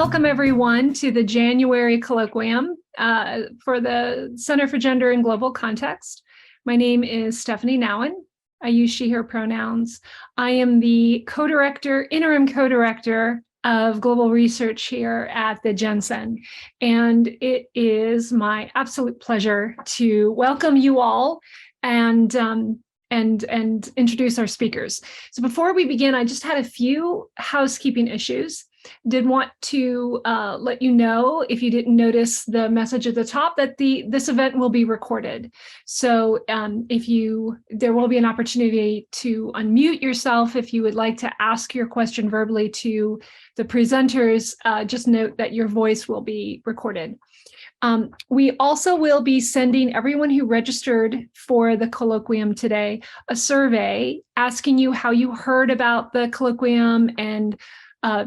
welcome everyone to the January Colloquium for the Center for Gender and Global Context. My name is Stephanie Nowen. I use she, her pronouns. I am the interim co-director of global research here at the GenCen. And it is my absolute pleasure to welcome you all and introduce our speakers. So before we begin, I just had a few housekeeping issues. Did want to let you know, if you didn't notice the message at the top, that this event will be recorded. So there will be an opportunity to unmute yourself if you would like to ask your question verbally to the presenters. Just note that your voice will be recorded. We also will be sending everyone who registered for the colloquium today a survey asking you how you heard about the colloquium and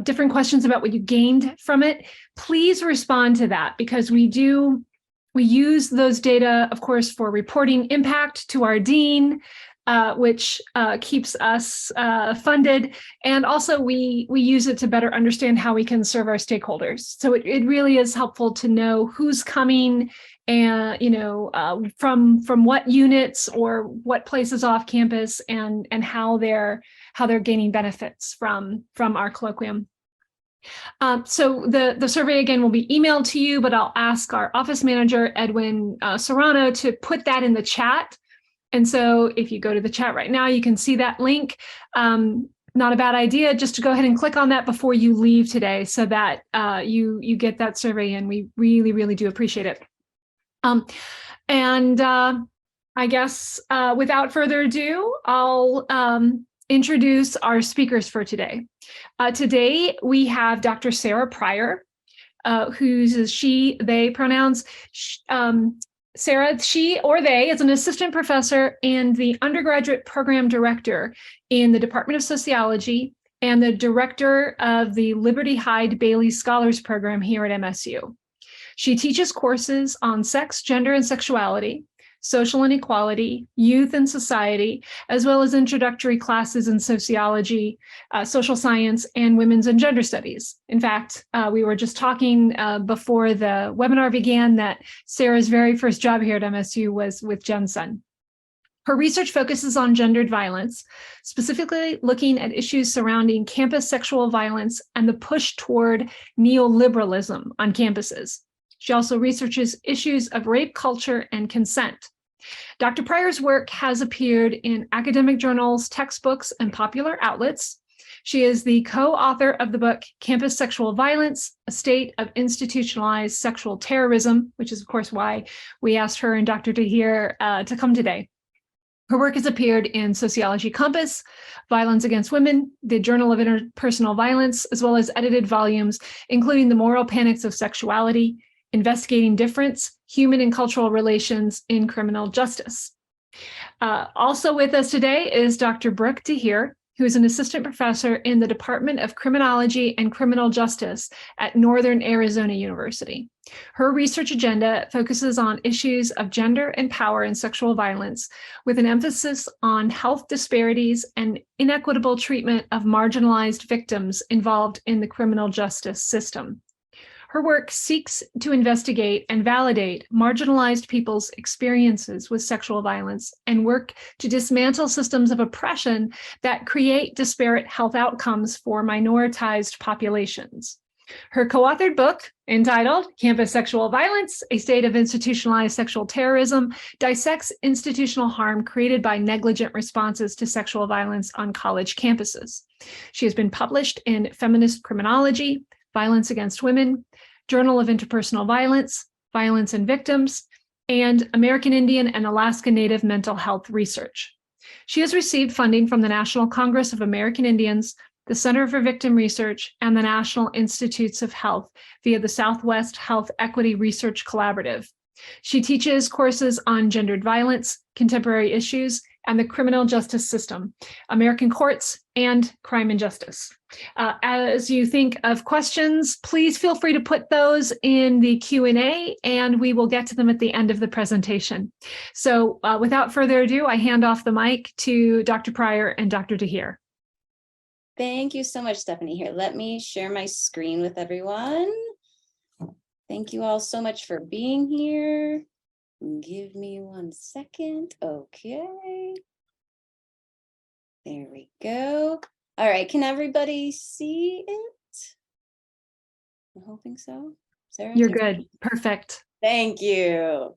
different questions about what you gained from it. Please respond to that, because we use those data, of course, for reporting impact to our dean, which keeps us funded. And also we use it to better understand how we can serve our stakeholders. So it really is helpful to know who's coming and, from what units or what places off campus and how they're gaining benefits from our colloquium. So the survey again will be emailed to you, but I'll ask our office manager, Edwin Serrano, to put that in the chat. And so if you go to the chat right now, you can see that link. Not a bad idea just to go ahead and click on that before you leave today, so that you get that survey in. We really, really do appreciate it. I guess without further ado, I'll introduce our speakers for today. Today we have Dr. Sarah Pryor, who's she, they pronouns. Sarah, she or they, is an assistant professor and the Undergraduate Program Director in the Department of Sociology and the director of the Liberty Hyde Bailey Scholars Program here at MSU. She teaches courses on sex, gender, and sexuality, social inequality, youth and society, as well as introductory classes in sociology, social science, and women's and gender studies. In fact, we were just talking before the webinar began that Sarah's very first job here at MSU was with GenCen. Her research focuses on gendered violence, specifically looking at issues surrounding campus sexual violence and the push toward neoliberalism on campuses. She also researches issues of rape culture and consent. Dr. Pryor's work has appeared in academic journals, textbooks, and popular outlets. She is the co-author of the book Campus Sexual Violence, A State of Institutionalized Sexual Terrorism, which is, of course, why we asked her and Dr. de Heer to come today. Her work has appeared in Sociology Compass, Violence Against Women, the Journal of Interpersonal Violence, as well as edited volumes, including the Moral Panics of Sexuality, Investigating Difference, Human and Cultural Relations in Criminal Justice. Also with us today is Dr. Brooke de Heer, who is an assistant professor in the Department of Criminology and Criminal Justice at Northern Arizona University. Her research agenda focuses on issues of gender and power and sexual violence, with an emphasis on health disparities and inequitable treatment of marginalized victims involved in the criminal justice system. Her work seeks to investigate and validate marginalized people's experiences with sexual violence and work to dismantle systems of oppression that create disparate health outcomes for minoritized populations. Her co-authored book, entitled Campus Sexual Violence, A State of Institutionalized Sexual Terrorism, dissects institutional harm created by negligent responses to sexual violence on college campuses. She has been published in Feminist Criminology, Violence Against Women, Journal of Interpersonal Violence, Violence and Victims, and American Indian and Alaska Native Mental Health Research. She has received funding from the National Congress of American Indians, the Center for Victim Research, and the National Institutes of Health via the Southwest Health Equity Research Collaborative. She teaches courses on gendered violence, contemporary issues, and the criminal justice system, American courts, and crime and justice. As you think of questions, please feel free to put those in the Q&A, and we will get to them at the end of the presentation. So without further ado, I hand off the mic to Dr. Pryor and Dr. de Heer. Thank you so much, Stephanie. Here, let me share my screen with everyone. Thank you all so much for being here. Give me 1 second. Okay. There we go. All right, can everybody see it? I'm hoping so. Sarah? You're good. Perfect. Thank you.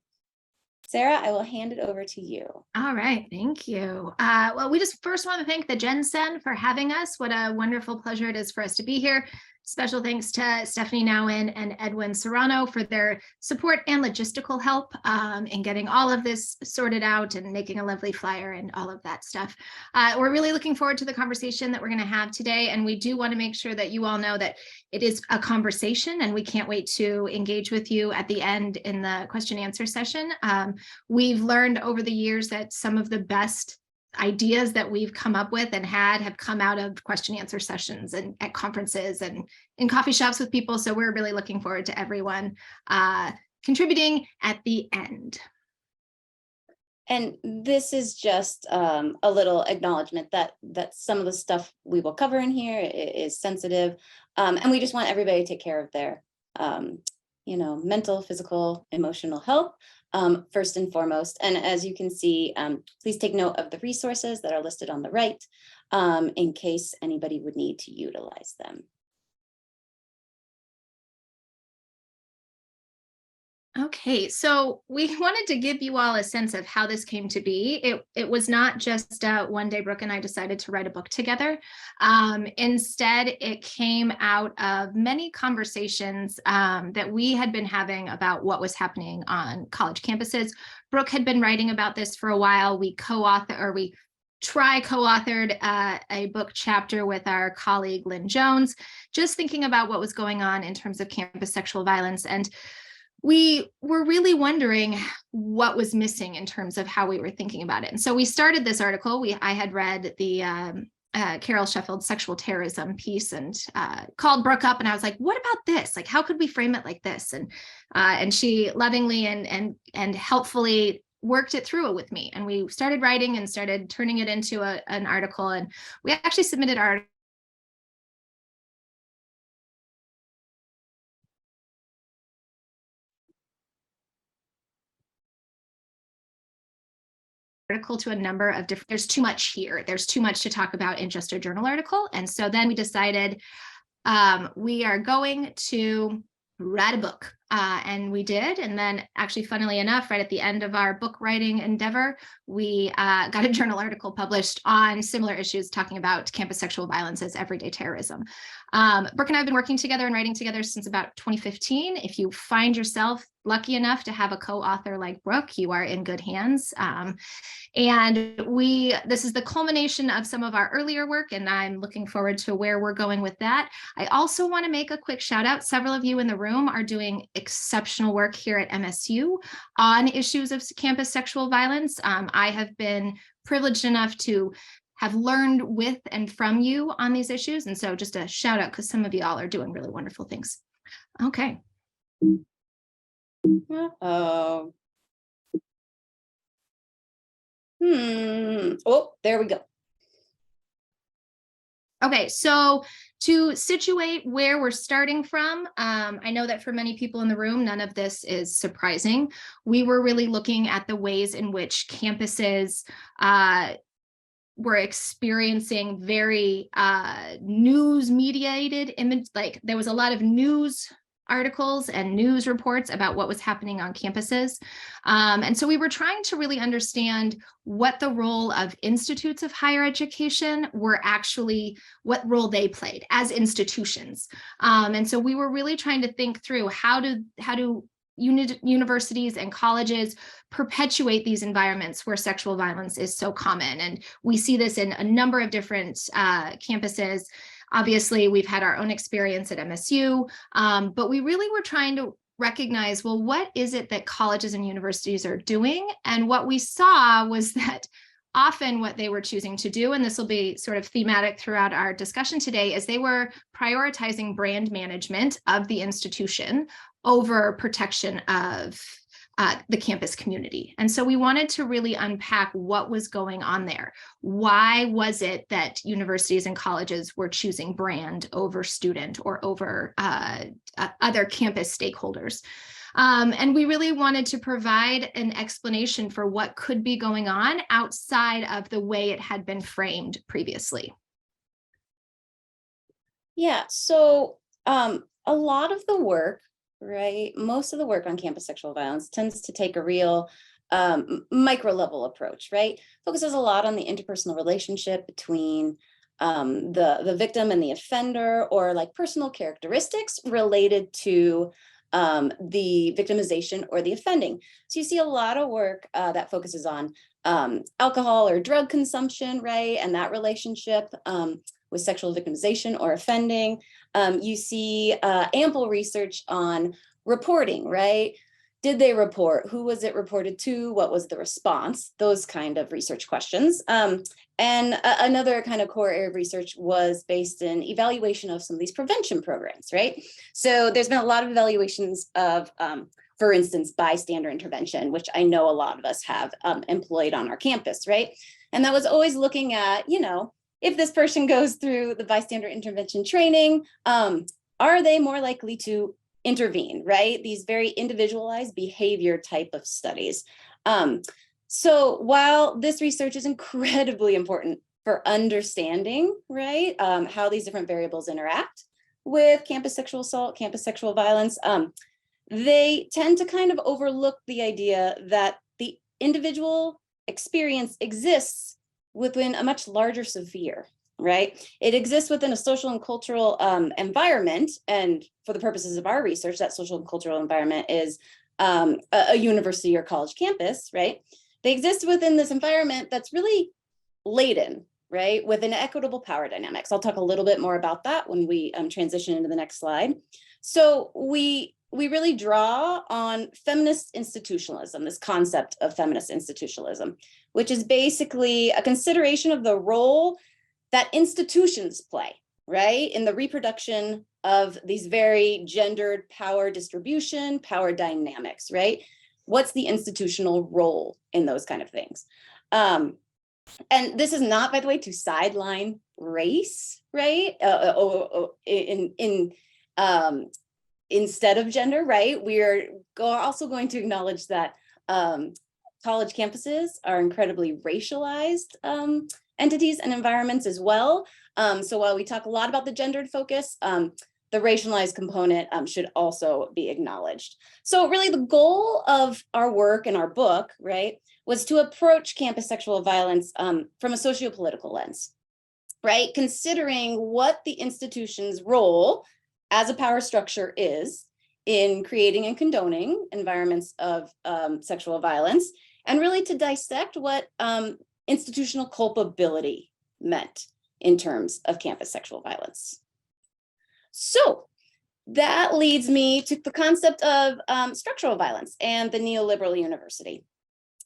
Sarah, I will hand it over to you. All right, thank you. Well, we just first want to thank the GenCen for having us. What a wonderful pleasure it is for us to be here. Special thanks to Stephanie Nowen and Edwin Serrano for their support and logistical help in getting all of this sorted out and making a lovely flyer and all of that stuff. We're really looking forward to the conversation that we're going to have today, and we do want to make sure that you all know that it is a conversation, and we can't wait to engage with you at the end in the question and answer session. We've learned over the years that some of the best ideas that we've come up with and have come out of question and answer sessions and at conferences and in coffee shops with people. So we're really looking forward to everyone contributing at the end. And this is just a little acknowledgement that some of the stuff we will cover in here is sensitive, and we just want everybody to take care of their mental, physical, emotional health first and foremost. And as you can see, please take note of the resources that are listed on the right in case anybody would need to utilize them. Okay, so we wanted to give you all a sense of how this came to be. It was not just one day Brooke and I decided to write a book together. Instead, it came out of many conversations that we had been having about what was happening on college campuses. Brooke had been writing about this for a while. We co-authored a book chapter with our colleague Lynn Jones, just thinking about what was going on in terms of campus sexual violence. And we were really wondering what was missing in terms of how we were thinking about it. And so we started this article. I had read the Carol Sheffield's Sexual Terrorism piece and called Brooke up, and I was like, what about this? Like, how could we frame it like this? And she lovingly and helpfully worked it through with me. And we started writing and started turning it into an article. And we actually submitted our article to a number of different, there's too much here. There's too much to talk about in just a journal article. And so then we decided we are going to write a book. And we did. And then actually, funnily enough, right at the end of our book writing endeavor, we got a journal article published on similar issues talking about campus sexual violence as everyday terrorism. Brooke and I have been working together and writing together since about 2015. If you find yourself lucky enough to have a co-author like Brooke, you are in good hands. And this is the culmination of some of our earlier work, and I'm looking forward to where we're going with that. I also want to make a quick shout out. Several of you in the room are doing exceptional work here at MSU on issues of campus sexual violence. I have been privileged enough to have learned with and from you on these issues. And so just a shout out because some of you all are doing really wonderful things. Okay. Oh, there we go. Okay, so to situate where we're starting from, I know that for many people in the room, none of this is surprising. We were really looking at the ways in which campuses were experiencing very news-mediated image, like there was a lot of news articles and news reports about what was happening on campuses. And so we were trying to really understand what the role of institutes of higher education were actually, what role they played as institutions. And so we were really trying to think through how do universities and colleges perpetuate these environments where sexual violence is so common. And we see this in a number of different campuses. Obviously, we've had our own experience at MSU, but we really were trying to recognize, well, what is it that colleges and universities are doing? And what we saw was that often what they were choosing to do, and this will be sort of thematic throughout our discussion today, is they were prioritizing brand management of the institution over protection of the campus community. And so we wanted to really unpack what was going on there. Why was it that universities and colleges were choosing brand over student or over other campus stakeholders? And we really wanted to provide an explanation for what could be going on outside of the way it had been framed previously. Yeah, so a lot of the work, right, most of the work on campus sexual violence tends to take a real micro level approach, right? Focuses a lot on the interpersonal relationship between the victim and the offender, or like personal characteristics related to the victimization or the offending. So you see a lot of work that focuses on alcohol or drug consumption, right? And that relationship with sexual victimization or offending. You see ample research on reporting, right? Did they report? Who was it reported to? What was the response? Those kind of research questions. And another kind of core area of research was based in evaluation of some of these prevention programs, right? So there's been a lot of evaluations of, for instance, bystander intervention, which I know a lot of us have employed on our campus, right? And that was always looking at, you know, if this person goes through the bystander intervention training, are they more likely to intervene, right? These very individualized behavior type of studies. So while this research is incredibly important for understanding, right, how these different variables interact with campus sexual assault, campus sexual violence, they tend to kind of overlook the idea that the individual experience exists within a much larger sphere, right? It exists within a social and cultural environment. And for the purposes of our research, that social and cultural environment is a university or college campus, right? They exist within this environment that's really laden, right, with inequitable power dynamics. I'll talk a little bit more about that when we transition into the next slide. So we really draw on feminist institutionalism, this concept of feminist institutionalism, which is basically a consideration of the role that institutions play, right, in the reproduction of these very gendered power distribution, power dynamics, right? What's the institutional role in those kind of things? And this is not, by the way, to sideline race, right? Instead of gender, right? We are also going to acknowledge that college campuses are incredibly racialized entities and environments as well. So while we talk a lot about the gendered focus, the racialized component should also be acknowledged. So really the goal of our work and our book, right, was to approach campus sexual violence from a socio-political lens, right? Considering what the institution's role as a power structure is in creating and condoning environments of sexual violence, and really to dissect what institutional culpability meant in terms of campus sexual violence. So that leads me to the concept of structural violence and the neoliberal university.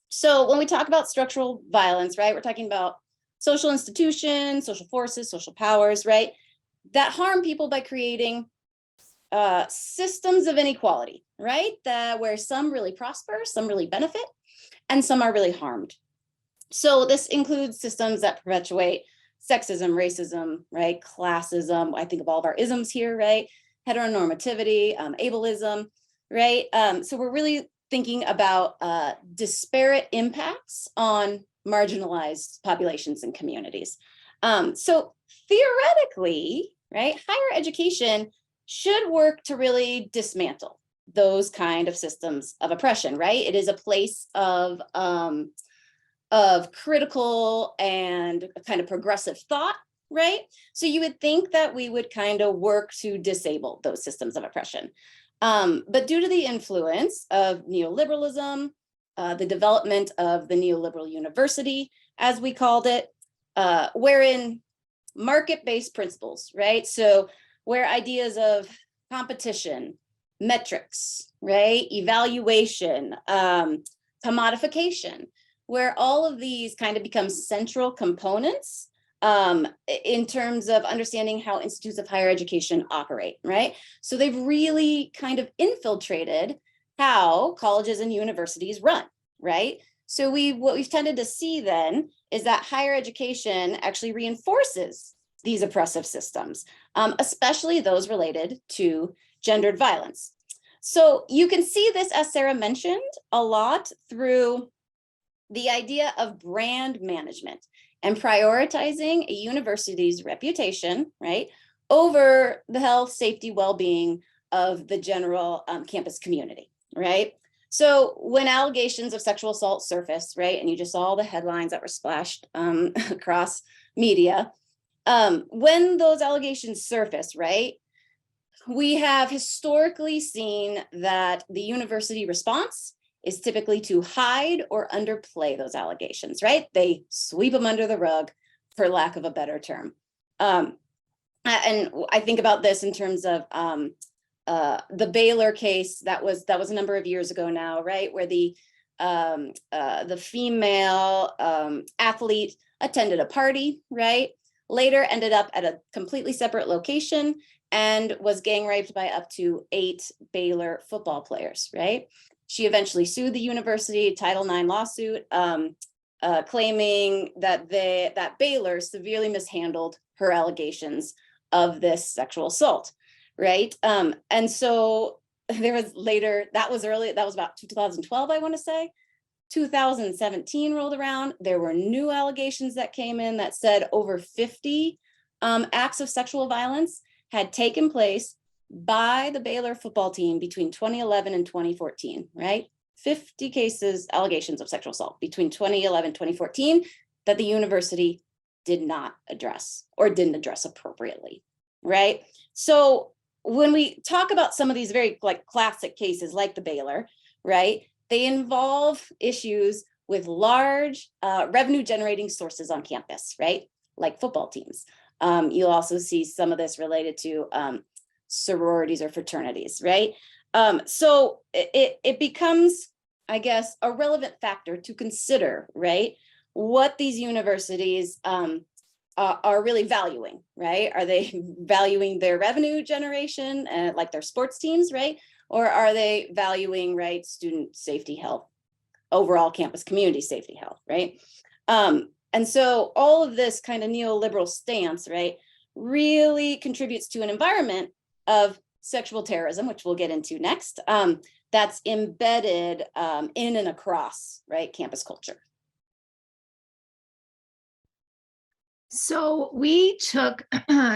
So when we talk about structural violence, right, we're talking about social institutions, social forces, social powers, right, that harm people by creating systems of inequality, right, where some really prosper, some really benefit, and some are really harmed. So this includes systems that perpetuate sexism, racism, right, classism. I think of all of our isms here, right, heteronormativity, ableism, right? So we're really thinking about disparate impacts on marginalized populations and communities. So theoretically, right, higher education should work to really dismantle those kind of systems of oppression, right? It is a place of critical and kind of progressive thought, right? So you would think that we would kind of work to disable those systems of oppression. But due to the influence of neoliberalism, the development of the neoliberal university, as we called it, wherein market-based principles, right? So where ideas of competition, metrics, right, evaluation, commodification, where all of these kind of become central components in terms of understanding how institutes of higher education operate, right? So they've really kind of infiltrated how colleges and universities run, right? So what we've tended to see then is that higher education actually reinforces these oppressive systems, especially those related to gendered violence. So you can see this, as Sarah mentioned, a lot through the idea of brand management and prioritizing a university's reputation, right, over the health, safety, well-being of the general campus community, right? So when allegations of sexual assault surface, right, and you just saw all the headlines that were splashed across media, when those allegations surface, right, we have historically seen that the university response is typically to hide or underplay those allegations, right? They sweep them under the rug, for lack of a better term. And I think about this in terms of the Baylor case that was a number of years ago now, right? Where the female athlete attended a party, right? Later ended up at a completely separate location and was gang raped by up to 8 Baylor football players, right? She eventually sued the university, Title IX lawsuit, claiming that Baylor severely mishandled her allegations of this sexual assault, right? And so there was later, that was about 2012, I want to say. 2017 rolled around. There were new allegations that came in that said over 50 acts of sexual violence had taken place by the Baylor football team between 2011 and 2014, right? 50 cases, allegations of sexual assault between 2011 and 2014 that the university did not address or didn't address appropriately, right? So when we talk about some of these very classic cases like the Baylor, right, they involve issues with large revenue generating sources on campus, right? Like football teams. You'll also see some of this related to sororities or fraternities, right? So it becomes, I guess, a relevant factor to consider, right? What these universities are really valuing, right? Are they valuing their revenue generation, like their sports teams, right? Or are they valuing, right, student safety, health, overall campus community safety, health, right? And so all of this kind of neoliberal stance, right, really contributes to an environment of sexual terrorism, which we'll get into next, that's embedded in and across, right, campus culture. So we took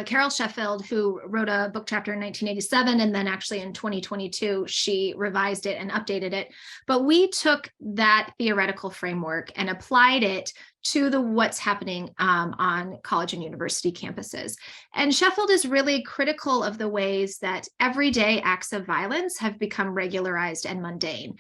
Carol Sheffield, who wrote a book chapter in 1987, and then actually in 2022, she revised it and updated it. But we took that theoretical framework and applied it to what's happening on college and university campuses. And Sheffield is really critical of the ways that everyday acts of violence have become regularized and mundane,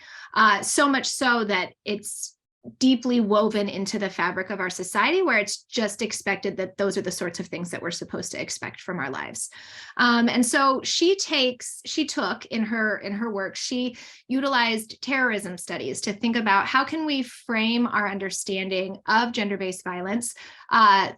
so much so that it's deeply woven into the fabric of our society, where it's just expected that those are the sorts of things that we're supposed to expect from our lives. And so she took in her work, she utilized terrorism studies to think about how can we frame our understanding of gender-based violence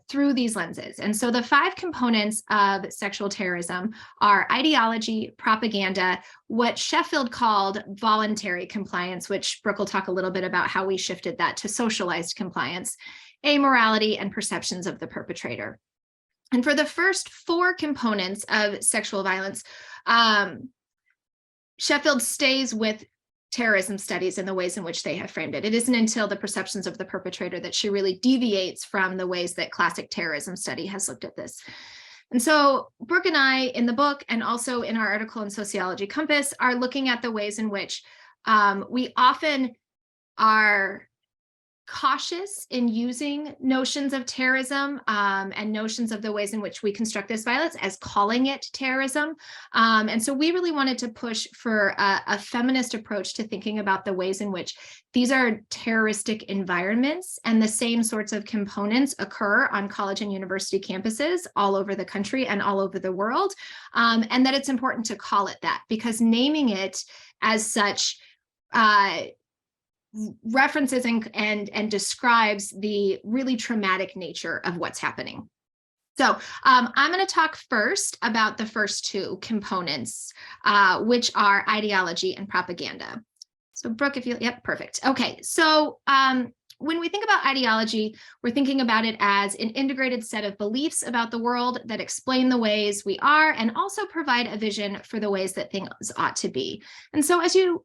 through these lenses. And so the 5 components of sexual terrorism are ideology, propaganda, what Sheffield called voluntary compliance, which Brooke will talk a little bit about how we shifted that to socialized compliance, amorality, and perceptions of the perpetrator. And for the first 4 components of sexual violence, Sheffield stays with terrorism studies and the ways in which they have framed it. It isn't until the perceptions of the perpetrator that she really deviates from the ways that classic terrorism study has looked at this. And so Brooke and I, in the book and also in our article in Sociology Compass, are looking at the ways in which we often are cautious in using notions of terrorism and notions of the ways in which we construct this violence as calling it terrorism. And so we really wanted to push for a feminist approach to thinking about the ways in which these are terroristic environments, and the same sorts of components occur on college and university campuses all over the country and all over the world, and that it's important to call it that, because naming it as such references and describes the really traumatic nature of what's happening. So I'm going to talk first about the first 2 components, which are ideology and propaganda. So Brooke, if you, yep, perfect. Okay, so when we think about ideology, we're thinking about it as an integrated set of beliefs about the world that explain the ways we are and also provide a vision for the ways that things ought to be. And so as you,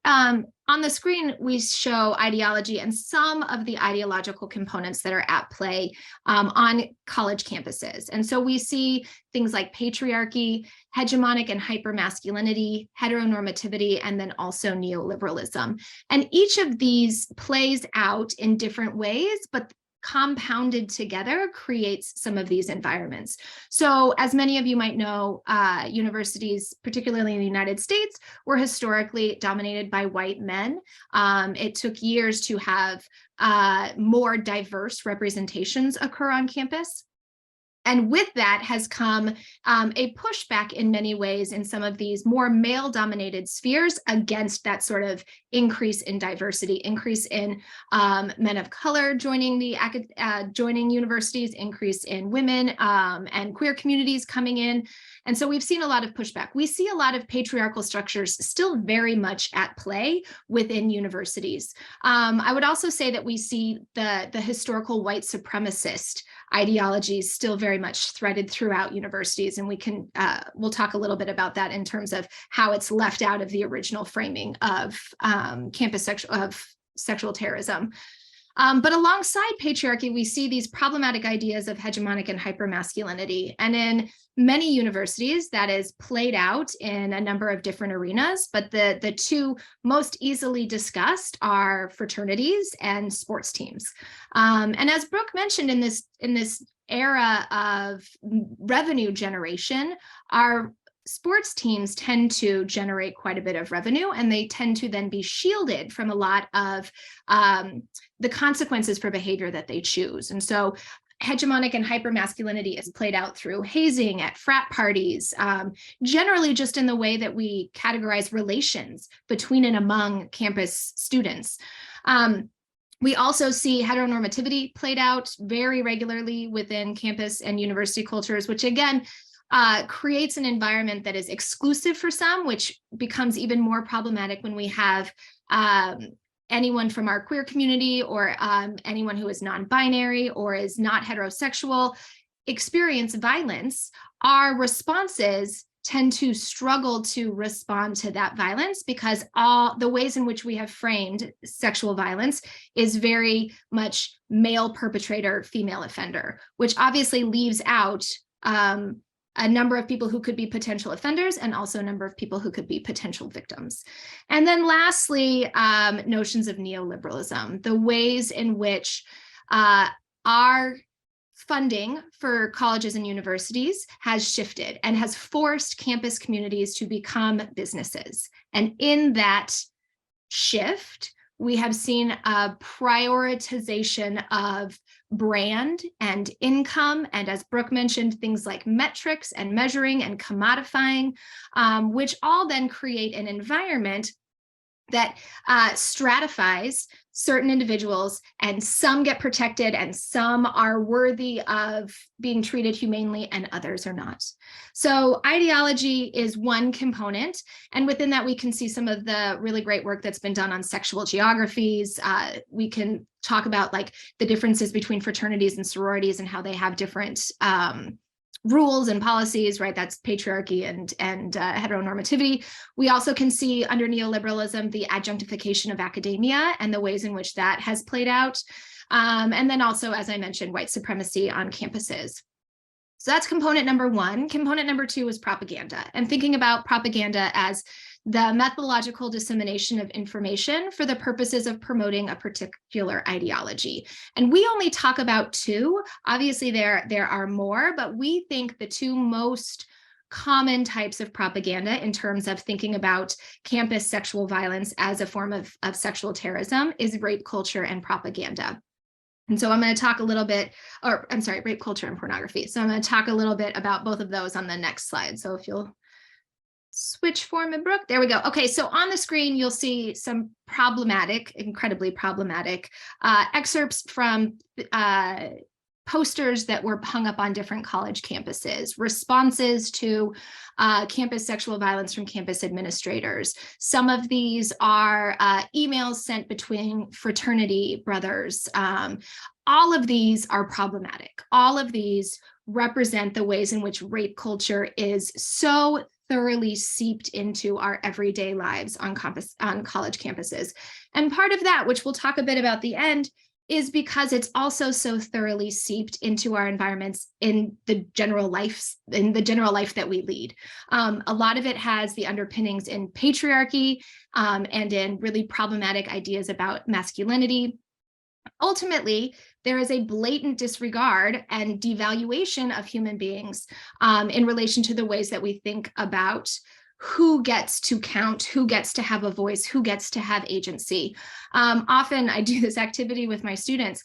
on the screen, we show ideology and some of the ideological components that are at play on college campuses. And so we see things like patriarchy, hegemonic and hypermasculinity, heteronormativity, and then also neoliberalism. And each of these plays out in different ways, but compounded together creates some of these environments. So as many of you might know, universities, particularly in the United States, were historically dominated by white men. It took years to have more diverse representations occur on campus. And with that has come a pushback in many ways in some of these more male-dominated spheres against that sort of increase in diversity, increase in men of color joining joining universities, increase in women and queer communities coming in. And so we've seen a lot of pushback. We see a lot of patriarchal structures still very much at play within universities. I would also say that we see the historical white supremacist ideologies still very much threaded throughout universities, and we can we'll talk a little bit about that in terms of how it's left out of the original framing of sexual terrorism. But alongside patriarchy, we see these problematic ideas of hegemonic and hypermasculinity. And in many universities, that is played out in a number of different arenas, but the two most easily discussed are fraternities and sports teams. And as Brooke mentioned, in this era of revenue generation, our sports teams tend to generate quite a bit of revenue, and they tend to then be shielded from a lot of the consequences for behavior that they choose. And so hegemonic and hypermasculinity is played out through hazing at frat parties, generally just in the way that we categorize relations between and among campus students. We also see heteronormativity played out very regularly within campus and university cultures, which again, creates an environment that is exclusive for some, which becomes even more problematic when we have anyone from our queer community or anyone who is non-binary or is not heterosexual experience violence. Our responses tend to struggle to respond to that violence because all the ways in which we have framed sexual violence is very much male perpetrator, female offender, which obviously leaves out a number of people who could be potential offenders and also a number of people who could be potential victims. And then lastly, notions of neoliberalism, the ways in which our funding for colleges and universities has shifted and has forced campus communities to become businesses. And in that shift, we have seen a prioritization of brand and income, and as Brooke mentioned, things like metrics and measuring and commodifying, which all then create an environment that stratifies certain individuals, and some get protected and some are worthy of being treated humanely and others are not. So ideology is one component, and within that we can see some of the really great work that's been done on sexual geographies. We can talk about like the differences between fraternities and sororities and how they have different rules and policies, right? That's patriarchy and heteronormativity. We also can see under neoliberalism, the adjunctification of academia and the ways in which that has played out. And then also, as I mentioned, white supremacy on campuses. So that's component number one. Component number two is propaganda, and thinking about propaganda as the methodological dissemination of information for the purposes of promoting a particular ideology. And we only talk about two. Obviously, there are more, but we think the two most common types of propaganda in terms of thinking about campus sexual violence as a form of sexual terrorism is rape culture and propaganda. And so I'm going to talk a little bit, or I'm sorry, rape culture and pornography. So I'm going to talk a little bit about both of those on the next slide. So if you'll switch form and Brooke, there we go. Okay, so on the screen, you'll see some problematic, incredibly problematic excerpts from posters that were hung up on different college campuses, responses to campus sexual violence from campus administrators. Some of these are emails sent between fraternity brothers. All of these are problematic. All of these represent the ways in which rape culture is so thoroughly seeped into our everyday lives on college campuses. And part of that, which we'll talk a bit about at the end, is because it's also so thoroughly seeped into our environments in the general life that we lead. A lot of it has the underpinnings in patriarchy and in really problematic ideas about masculinity. Ultimately, there is a blatant disregard and devaluation of human beings in relation to the ways that we think about who gets to count, who gets to have a voice, who gets to have agency. Often I do this activity with my students.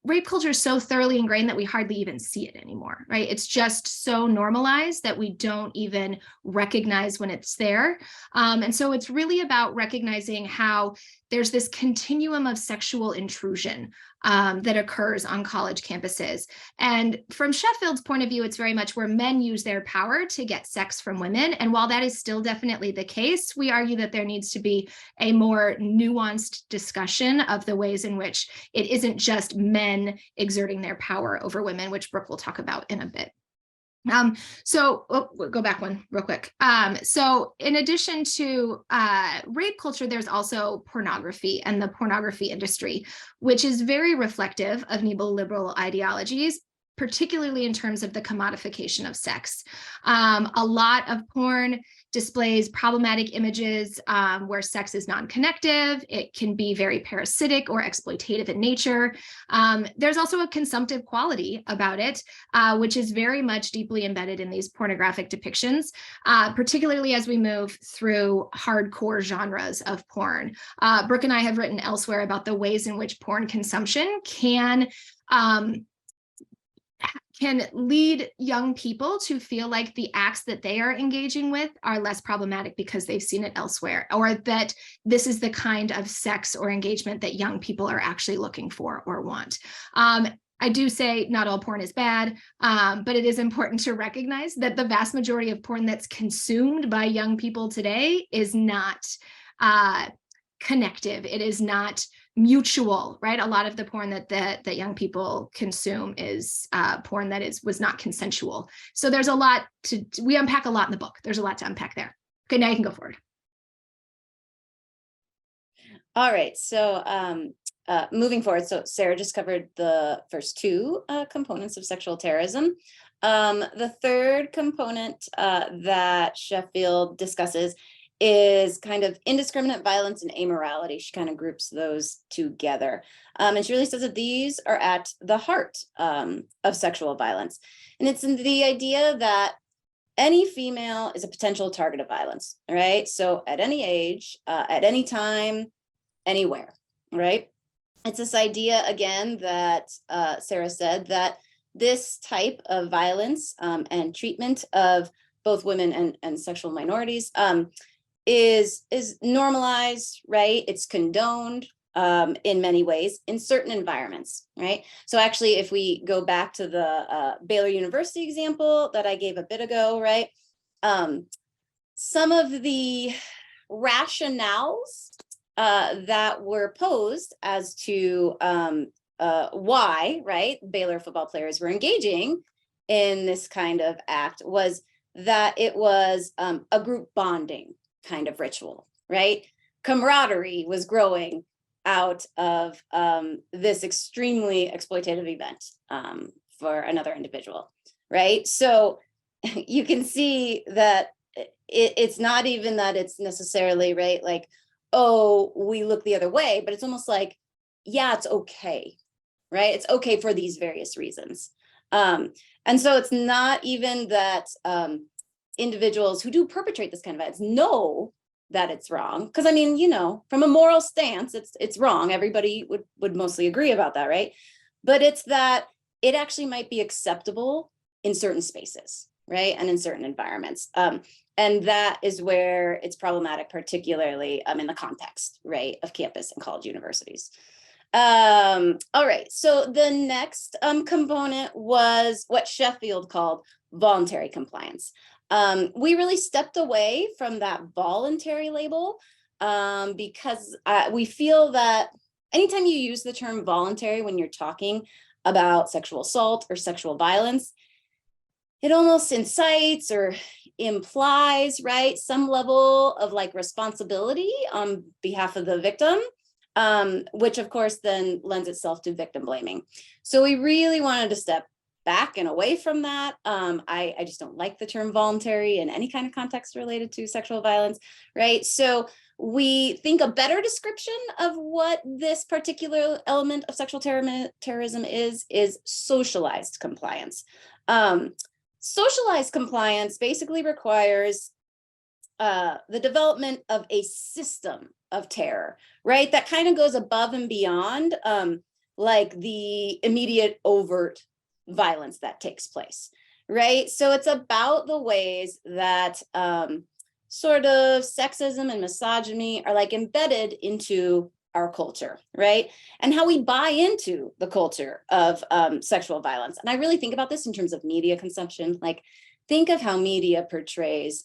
Rape culture is so thoroughly ingrained that we hardly even see it anymore, right? It's just so normalized that we don't even recognize when it's there. And so it's really about recognizing how there's this continuum of sexual intrusion that occurs on college campuses. And from Sheffield's point of view, it's very much where men use their power to get sex from women. And while that is still definitely the case, we argue that there needs to be a more nuanced discussion of the ways in which it isn't just men exerting their power over women, which Brooke will talk about in a bit. We'll go back one real quick. So in addition to rape culture, there's also pornography and the pornography industry, which is very reflective of neoliberal ideologies, particularly in terms of the commodification of sex. A lot of porn displays problematic images where sex is non-connective. It can be very parasitic or exploitative in nature. There's also a consumptive quality about it, which is very much deeply embedded in these pornographic depictions, particularly as we move through hardcore genres of porn. Brooke and I have written elsewhere about the ways in which porn consumption can lead young people to feel like the acts that they are engaging with are less problematic because they've seen it elsewhere, or that this is the kind of sex or engagement that young people are actually looking for or want. I do say not all porn is bad, but it is important to recognize that the vast majority of porn that's consumed by young people today is not connective. It is not mutual, right? A lot of the porn that young people consume is porn that was not consensual. So there's a lot we unpack a lot in the book. There's a lot to unpack there. Okay, now you can go forward. All right, so moving forward, so Sarah just covered the first two components of sexual terrorism. The third component that Sheffield discusses is kind of indiscriminate violence and amorality. She kind of groups those together. And she really says that these are at the heart of sexual violence. And it's in the idea that any female is a potential target of violence, right? So at any age, at any time, anywhere, right? It's this idea, again, that Sarah said, that this type of violence and treatment of both women and sexual minorities is normalized, right? It's condoned in many ways in certain environments, right? So actually, if we go back to the Baylor University example that I gave a bit ago, right? Some of the rationales that were posed as to why, right, Baylor football players were engaging in this kind of act was that it was a group bonding kind of ritual, right? Camaraderie was growing out of this extremely exploitative event for another individual, right? So you can see that it's not even that it's necessarily, right, like, oh, we look the other way, but it's almost like, yeah, it's okay, right? It's okay for these various reasons. And so it's not even that individuals who do perpetrate this kind of violence know that it's wrong, because I mean, you know, from a moral stance, it's wrong. Everybody would mostly agree about that, right? But it's that it actually might be acceptable in certain spaces, right, and in certain environments, and that is where it's problematic, particularly in the context, right, of campus and college universities. All right, so the next component was what Sheffield called voluntary compliance. We really stepped away from that voluntary label because we feel that anytime you use the term voluntary when you're talking about sexual assault or sexual violence, it almost incites or implies, right, some level of like responsibility on behalf of the victim, which of course then lends itself to victim blaming. So we really wanted to step back and away from that. I just don't like the term voluntary in any kind of context related to sexual violence, right? So we think a better description of what this particular element of sexual terrorism is socialized compliance. Socialized compliance basically requires the development of a system of terror, right? That kind of goes above and beyond like the immediate overt violence that takes place, right? So it's about the ways that sort of sexism and misogyny are like embedded into our culture, right? And how we buy into the culture of sexual violence. And I really think about this in terms of media consumption. Like, think of how media portrays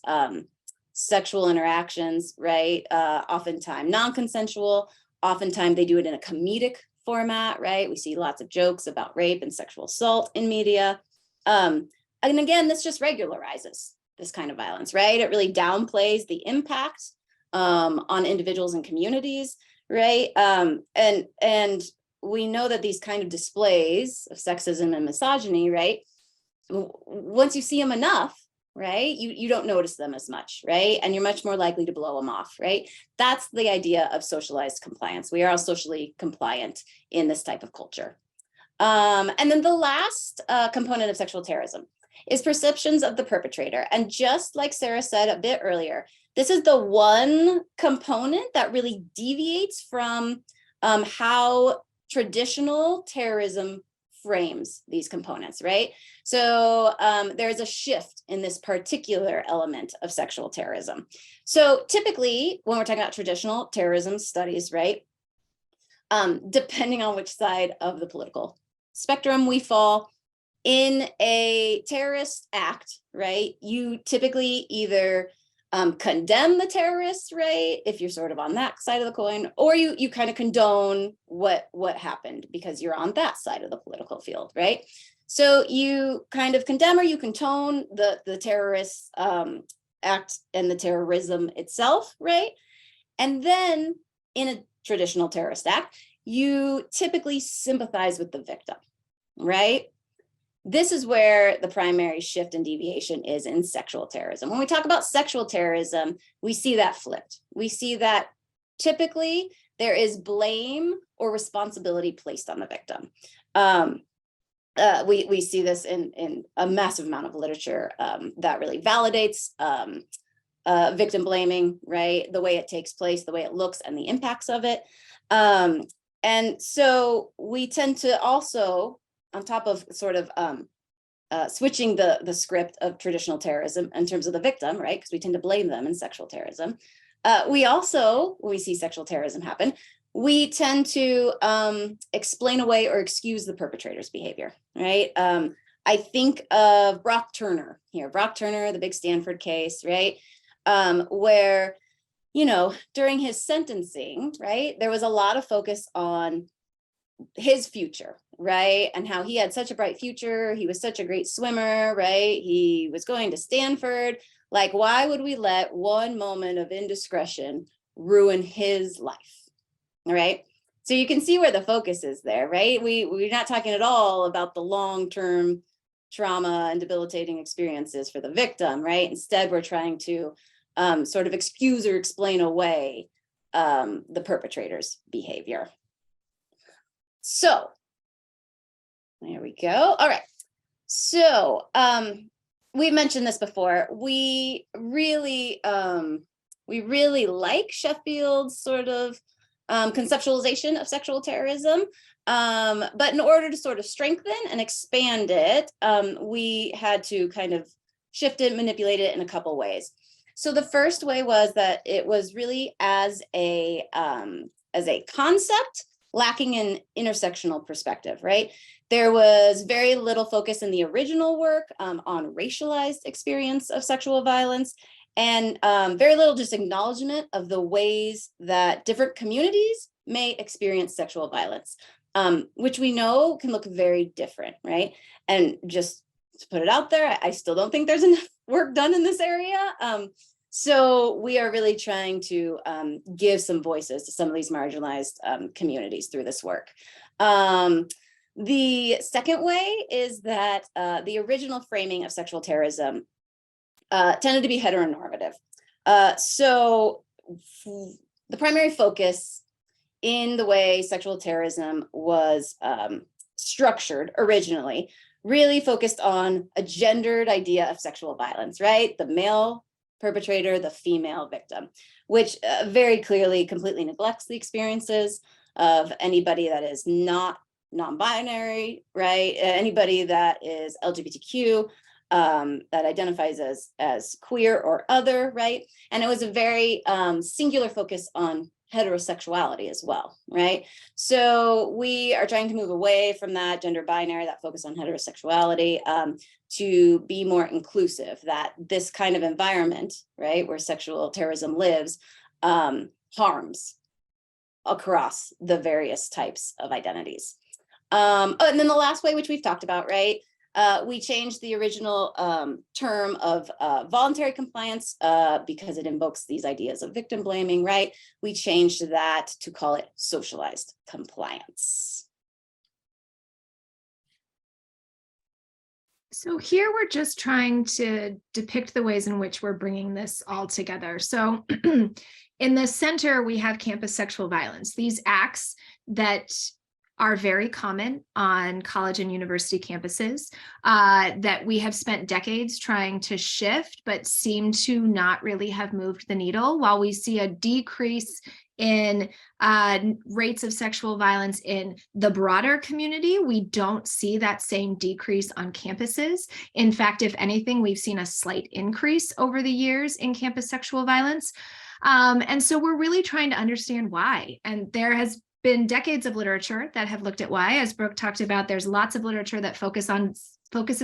sexual interactions, right? Oftentimes non-consensual, oftentimes they do it in a comedic format, right? We see lots of jokes about rape and sexual assault in media. And again, this just regularizes this kind of violence, right? It really downplays the impact on individuals and communities, right? And we know that these kind of displays of sexism and misogyny, right? Once you see them enough, right, you don't notice them as much, right? And you're much more likely to blow them off, right? That's the idea of socialized compliance. We are all socially compliant in this type of culture. And then the last component of sexual terrorism is perceptions of the perpetrator. And just like Sarah said a bit earlier, this is the one component that really deviates from how traditional terrorism frames these components, right? So there's a shift in this particular element of sexual terrorism. So typically, when we're talking about traditional terrorism studies, right, depending on which side of the political spectrum we fall, in a terrorist act, right, you typically either condemn the terrorists, right, if you're sort of on that side of the coin, or you kind of condone what happened because you're on that side of the political field, right? So you kind of condemn or you condone the terrorist act and the terrorism itself, right? And then in a traditional terrorist act, you typically sympathize with the victim, right? This is where the primary shift and deviation is in sexual terrorism. When we talk about sexual terrorism, we see that flipped. We see that typically there is blame or responsibility placed on the victim. We see this in a massive amount of literature that really validates victim blaming, right? The way it takes place, the way it looks, and the impacts of it. And so we tend to also, on top of sort of switching the script of traditional terrorism in terms of the victim, right? Because we tend to blame them in sexual terrorism. We also, when we see sexual terrorism happen, we tend to explain away or excuse the perpetrator's behavior, right? I think of Brock Turner here. Brock Turner, the big Stanford case, right? Where, you know, during his sentencing, right, there was a lot of focus on his future, right? And how he had such a bright future. He was such a great swimmer, right? He was going to Stanford. Like, why would we let one moment of indiscretion ruin his life, right? So you can see where the focus is there, right? We're not talking at all about the long-term trauma and debilitating experiences for the victim, right? Instead, we're trying to sort of excuse or explain away the perpetrator's behavior. So there we go. All right. So we mentioned this before. We really like Sheffield's sort of conceptualization of sexual terrorism. But in order to sort of strengthen and expand it, we had to kind of shift it, manipulate it in a couple ways. So the first way was that it was really as a concept, lacking in intersectional perspective, right? There was very little focus in the original work on racialized experience of sexual violence, and very little just acknowledgement of the ways that different communities may experience sexual violence, which we know can look very different, right? And just to put it out there, I still don't think there's enough work done in this area. So we are really trying to give some voices to some of these marginalized communities through this work. The second way is that the original framing of sexual terrorism tended to be heteronormative. So the primary focus in the way sexual terrorism was structured originally really focused on a gendered idea of sexual violence, right? The male perpetrator, the female victim, which very clearly completely neglects the experiences of anybody that is not non-binary, right? Anybody that is LGBTQ, that identifies as queer or other, right? And it was a very singular focus on heterosexuality as well, right? So we are trying to move away from that gender binary, that focus on heterosexuality, to be more inclusive, that this kind of environment, right, where sexual terrorism lives, harms across the various types of identities. And then the last way, which we've talked about, right, we changed the original term of voluntary compliance because it invokes these ideas of victim blaming, right? We changed that to call it socialized compliance. So here we're just trying to depict the ways in which we're bringing this all together. So in the center, we have campus sexual violence, these acts that are very common on college and university campuses that we have spent decades trying to shift, but seem to not really have moved the needle. While we see a decrease in rates of sexual violence in the broader community, we don't see that same decrease on campuses. In fact, if anything, we've seen a slight increase over the years in campus sexual violence. And so we're really trying to understand why. And there has been decades of literature that have looked at why. As Brooke talked about, there's lots of literature that focuses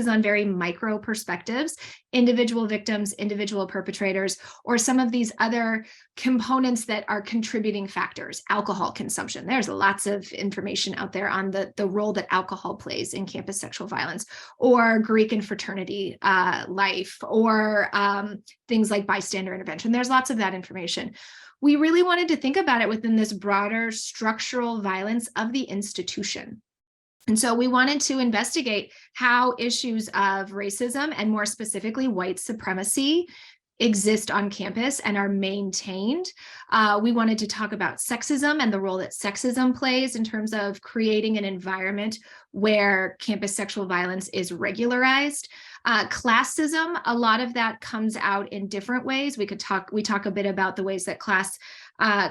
on very micro perspectives, individual victims, individual perpetrators, or some of these other components that are contributing factors. Alcohol consumption. There's lots of information out there on the role that alcohol plays in campus sexual violence, or Greek and fraternity life, or things like bystander intervention. There's lots of that information. We really wanted to think about it within this broader structural violence of the institution. And so we wanted to investigate how issues of racism, and more specifically white supremacy, exist on campus and are maintained. We wanted to talk about sexism and the role that sexism plays in terms of creating an environment where campus sexual violence is regularized. Classism, a lot of that comes out in different ways. We talk a bit about the ways that class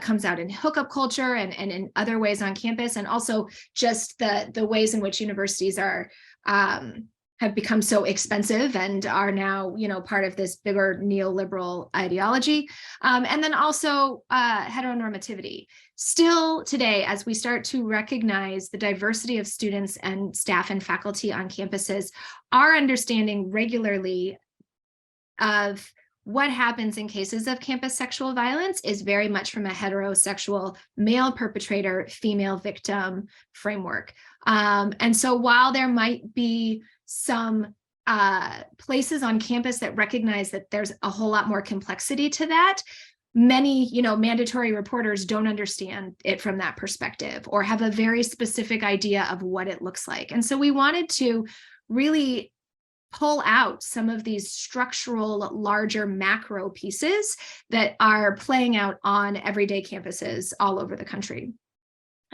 comes out in hookup culture and in other ways on campus, and also just the ways in which universities are have become so expensive and are now, part of this bigger neoliberal ideology. And then also heteronormativity. Still today, as we start to recognize the diversity of students and staff and faculty on campuses, our understanding regularly of what happens in cases of campus sexual violence is very much from a heterosexual male perpetrator, female victim framework. And so while there might be some places on campus that recognize that there's a whole lot more complexity to that, many, mandatory reporters don't understand it from that perspective, or have a very specific idea of what it looks like. And so we wanted to really pull out some of these structural, larger macro pieces that are playing out on everyday campuses all over the country.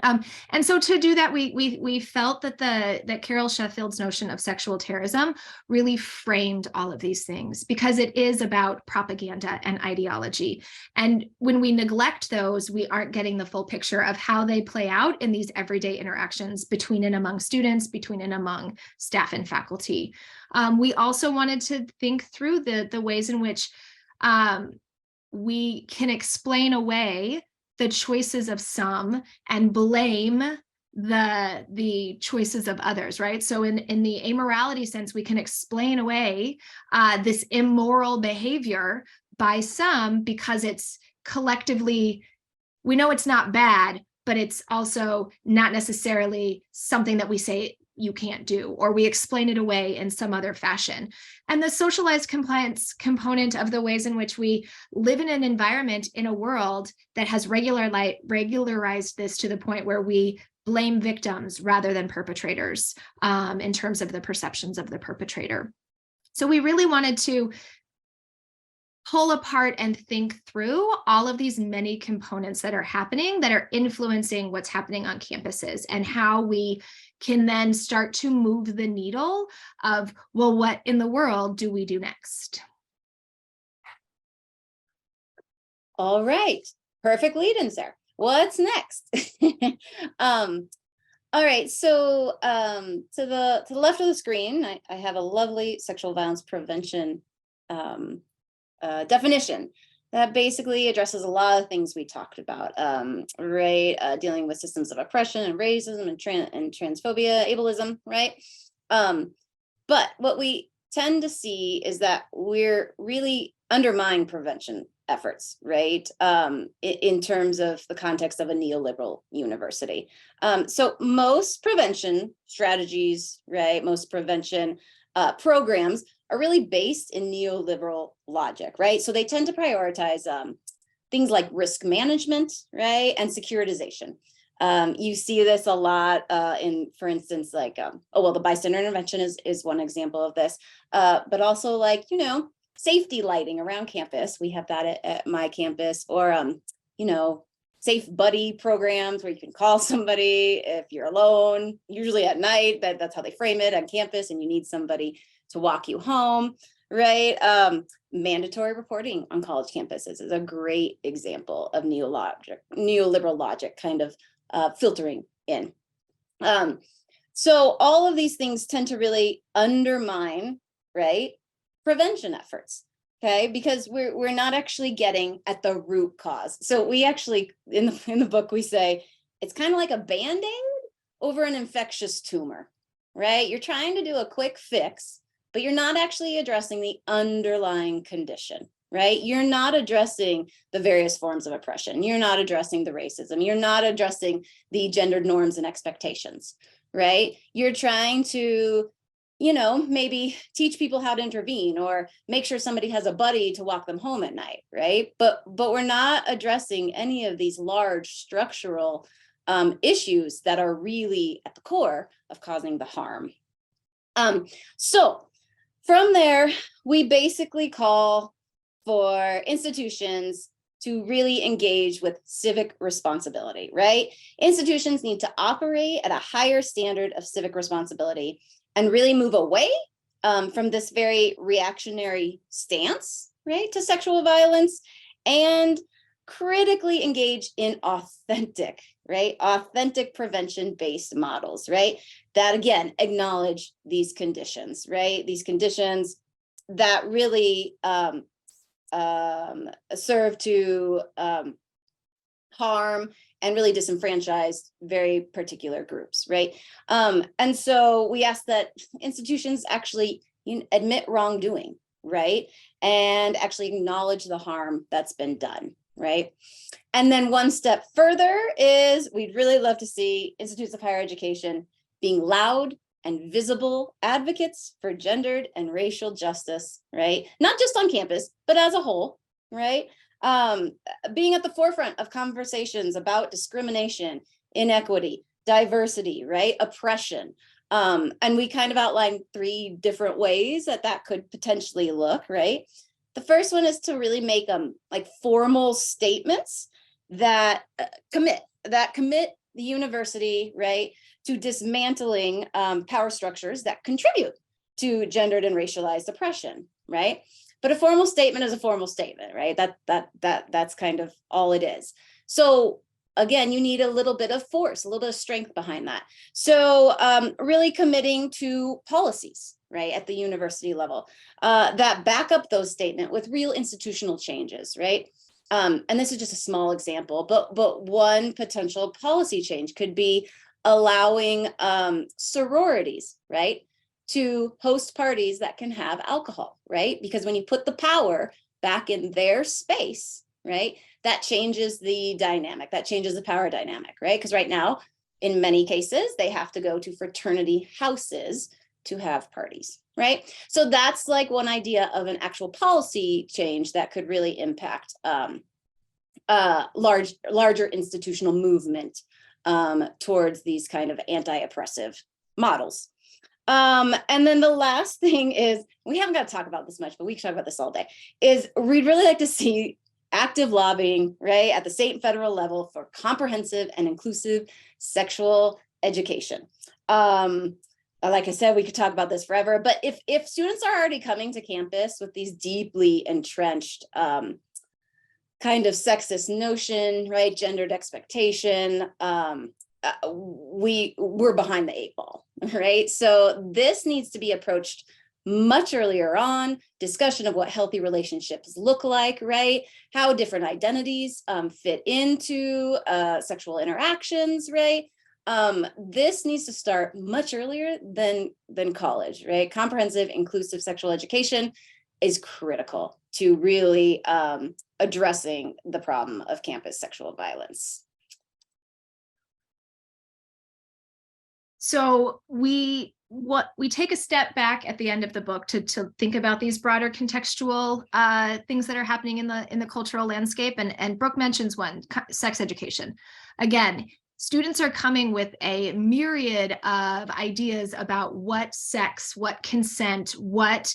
And so to do that, we felt that Carol Sheffield's notion of sexual terrorism really framed all of these things, because it is about propaganda and ideology. And when we neglect those, we aren't getting the full picture of how they play out in these everyday interactions between and among students, between and among staff and faculty. We also wanted to think through the ways in which we can explain away the choices of some and blame the choices of others, right? So in the amorality sense, we can explain away this immoral behavior by some because it's collectively, we know it's not bad, but it's also not necessarily something that we say you can't do, or we explain it away in some other fashion. And the socialized compliance component of the ways in which we live in an environment in a world that has regularized this to the point where we blame victims rather than perpetrators in terms of the perceptions of the perpetrator. So we really wanted to pull apart and think through all of these many components that are happening that are influencing what's happening on campuses, and how we can then start to move the needle of, well, what in the world do we do next? All right, perfect lead-in, Sarah. What's next? All right, so to the left of the screen, I have a lovely sexual violence prevention definition that basically addresses a lot of things we talked about, right? Dealing with systems of oppression and racism and transphobia, ableism, right? But what we tend to see is that we're really undermining prevention efforts, right? In terms of the context of a neoliberal university. So most prevention strategies, right? Most prevention programs are really based in neoliberal logic, right? So they tend to prioritize things like risk management, right? And securitization. You see this a lot in, for instance, like, oh, well, the bystander intervention is one example of this, but also like, you know, safety lighting around campus. We have that at my campus, or, you know, safe buddy programs where you can call somebody if you're alone, usually at night, that's how they frame it on campus, and you need somebody to walk you home, right? Mandatory reporting on college campuses is a great example of neoliberal logic kind of filtering in. So all of these things tend to really undermine, right, prevention efforts, okay? Because we're not actually getting at the root cause. So we actually, in the book, we say, it's kind of like a Band-Aid over an infectious tumor, right? You're trying to do a quick fix, but you're not actually addressing the underlying condition, right? You're not addressing the various forms of oppression. You're not addressing the racism. You're not addressing the gendered norms and expectations, right? You're trying to, you know, maybe teach people how to intervene or make sure somebody has a buddy to walk them home at night, right? But we're not addressing any of these large structural issues that are really at the core of causing the harm. So from there, we basically call for institutions to really engage with civic responsibility, right? Institutions need to operate at a higher standard of civic responsibility and really move away from this very reactionary stance, right, to sexual violence, and critically engage in authentic, right, authentic prevention-based models, right, that again acknowledge these conditions, right, these conditions that really serve to harm and really disenfranchise very particular groups, right? And so we ask that institutions actually admit wrongdoing, right? And actually acknowledge the harm that's been done, right? And then one step further is we'd really love to see institutes of higher education being loud and visible advocates for gendered and racial justice, right? Not just on campus, but as a whole, right? Being at the forefront of conversations about discrimination, inequity, diversity, right? Oppression. And we kind of outlined 3 different ways that could potentially look, right? The first one is to really make like formal statements that commit the university, right, to dismantling power structures that contribute to gendered and racialized oppression, right? But a formal statement is a formal statement, right? That's kind of all it is. So again, you need a little bit of force, a little bit of strength behind that. So really committing to policies, right, at the university level that back up those statements with real institutional changes, right? And this is just a small example, but one potential policy change could be allowing sororities, right, to host parties that can have alcohol, right? Because when you put the power back in their space, right, that changes the dynamic, that changes the power dynamic, right? Because right now, in many cases, they have to go to fraternity houses to have parties, right? So that's like one idea of an actual policy change that could really impact larger institutional movement towards these kind of anti-oppressive models. And then the last thing is, we haven't got to talk about this much, but we can talk about this all day, is we'd really like to see active lobbying, right, at the state and federal level for comprehensive and inclusive sexual education. Like I said, we could talk about this forever, but if students are already coming to campus with these deeply entrenched kind of sexist notion, right, gendered expectation, we're behind the 8 ball, right? So this needs to be approached much earlier on, discussion of what healthy relationships look like, right? How different identities fit into sexual interactions, right? This needs to start much earlier than college, right? Comprehensive, inclusive sexual education is critical to really addressing the problem of campus sexual violence. So we take a step back at the end of the book to think about these broader contextual things that are happening in the cultural landscape. And Brooke mentions one, sex education. Again, students are coming with a myriad of ideas about what sex, what consent, what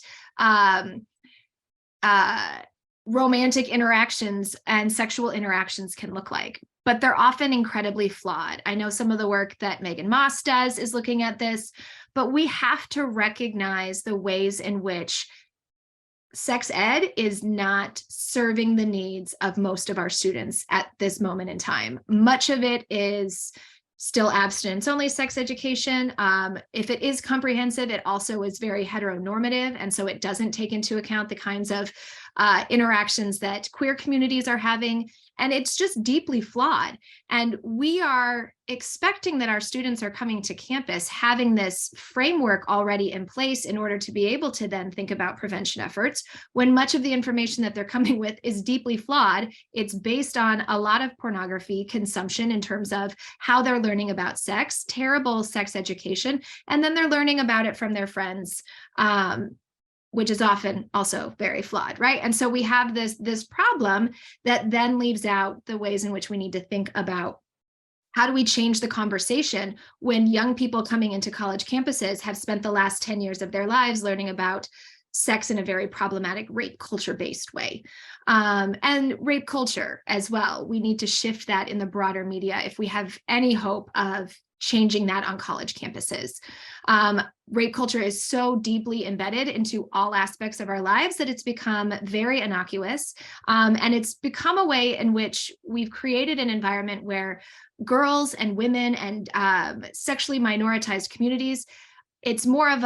romantic interactions and sexual interactions can look like, but they're often incredibly flawed. I know some of the work that Megan Moss does is looking at this, but we have to recognize the ways in which sex ed is not serving the needs of most of our students at this moment in time. Much of it is still abstinence-only sex education. If it is comprehensive, it also is very heteronormative, and so it doesn't take into account the kinds of interactions that queer communities are having, and it's just deeply flawed. And we are expecting that our students are coming to campus having this framework already in place in order to be able to then think about prevention efforts, when much of the information that they're coming with is deeply flawed. It's based on a lot of pornography consumption in terms of how they're learning about sex, terrible sex education, and then they're learning about it from their friends, which is often also very flawed, right? And so we have this problem that then leaves out the ways in which we need to think about how do we change the conversation when young people coming into college campuses have spent the last 10 years of their lives learning about sex in a very problematic rape culture-based way. And rape culture as well. We need to shift that in the broader media if we have any hope of changing that on college campuses. Rape culture is so deeply embedded into all aspects of our lives that it's become very innocuous. And it's become a way in which we've created an environment where girls and women and sexually minoritized communities, it's more of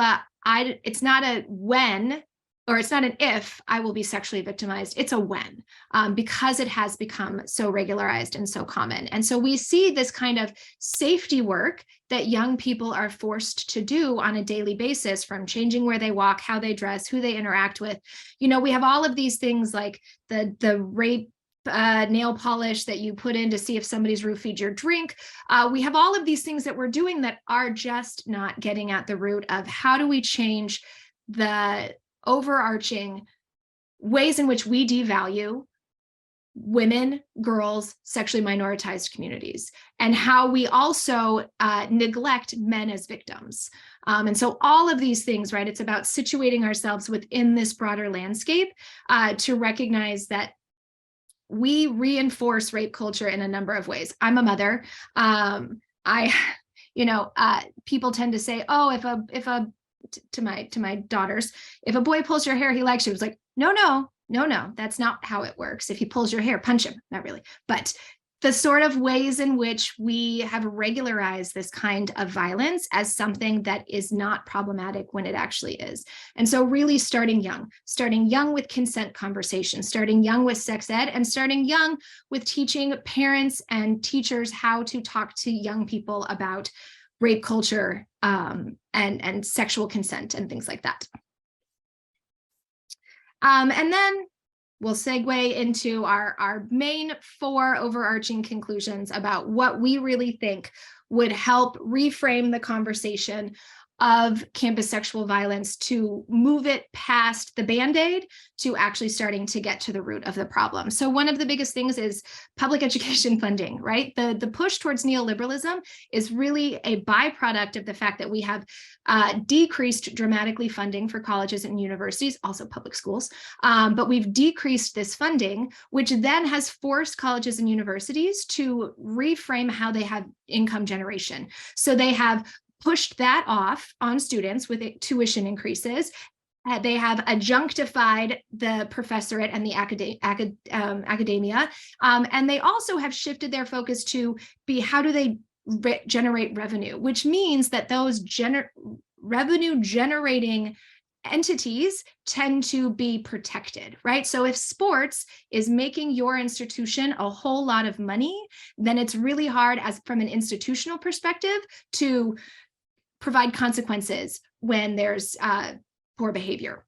it's not a when, or it's not an if I will be sexually victimized, it's a when, because it has become so regularized and so common. And so we see this kind of safety work that young people are forced to do on a daily basis, from changing where they walk, how they dress, who they interact with. You know, we have all of these things like the rape nail polish that you put in to see if somebody's roofied your drink. We have all of these things that we're doing that are just not getting at the root of how do we change the overarching ways in which we devalue women, girls, sexually minoritized communities, and how we also neglect men as victims. And so all of these things, right, it's about situating ourselves within this broader landscape to recognize that we reinforce rape culture in a number of ways. I'm a mother. People tend to say, oh, to my daughters, if a boy pulls your hair, he likes you. It's like, no, that's not how it works. If he pulls your hair, punch him. Not really. But the sort of ways in which we have regularized this kind of violence as something that is not problematic when it actually is. And so really starting young with consent conversations, starting young with sex ed, and starting young with teaching parents and teachers how to talk to young people about rape culture and sexual consent and things like that. And then we'll segue into our main 4 overarching conclusions about what we really think would help reframe the conversation of campus sexual violence to move it past the Band-Aid to actually starting to get to the root of the problem. So one of the biggest things is public education funding, right? The push towards neoliberalism is really a byproduct of the fact that we have decreased dramatically funding for colleges and universities, also public schools, but we've decreased this funding, which then has forced colleges and universities to reframe how they have income generation. So they have pushed that off on students with tuition increases. They have adjunctified the professorate and the academia. And they also have shifted their focus to be how do they generate revenue, which means that those revenue generating entities tend to be protected, right? So if sports is making your institution a whole lot of money, then it's really hard from an institutional perspective to provide consequences when there's poor behavior.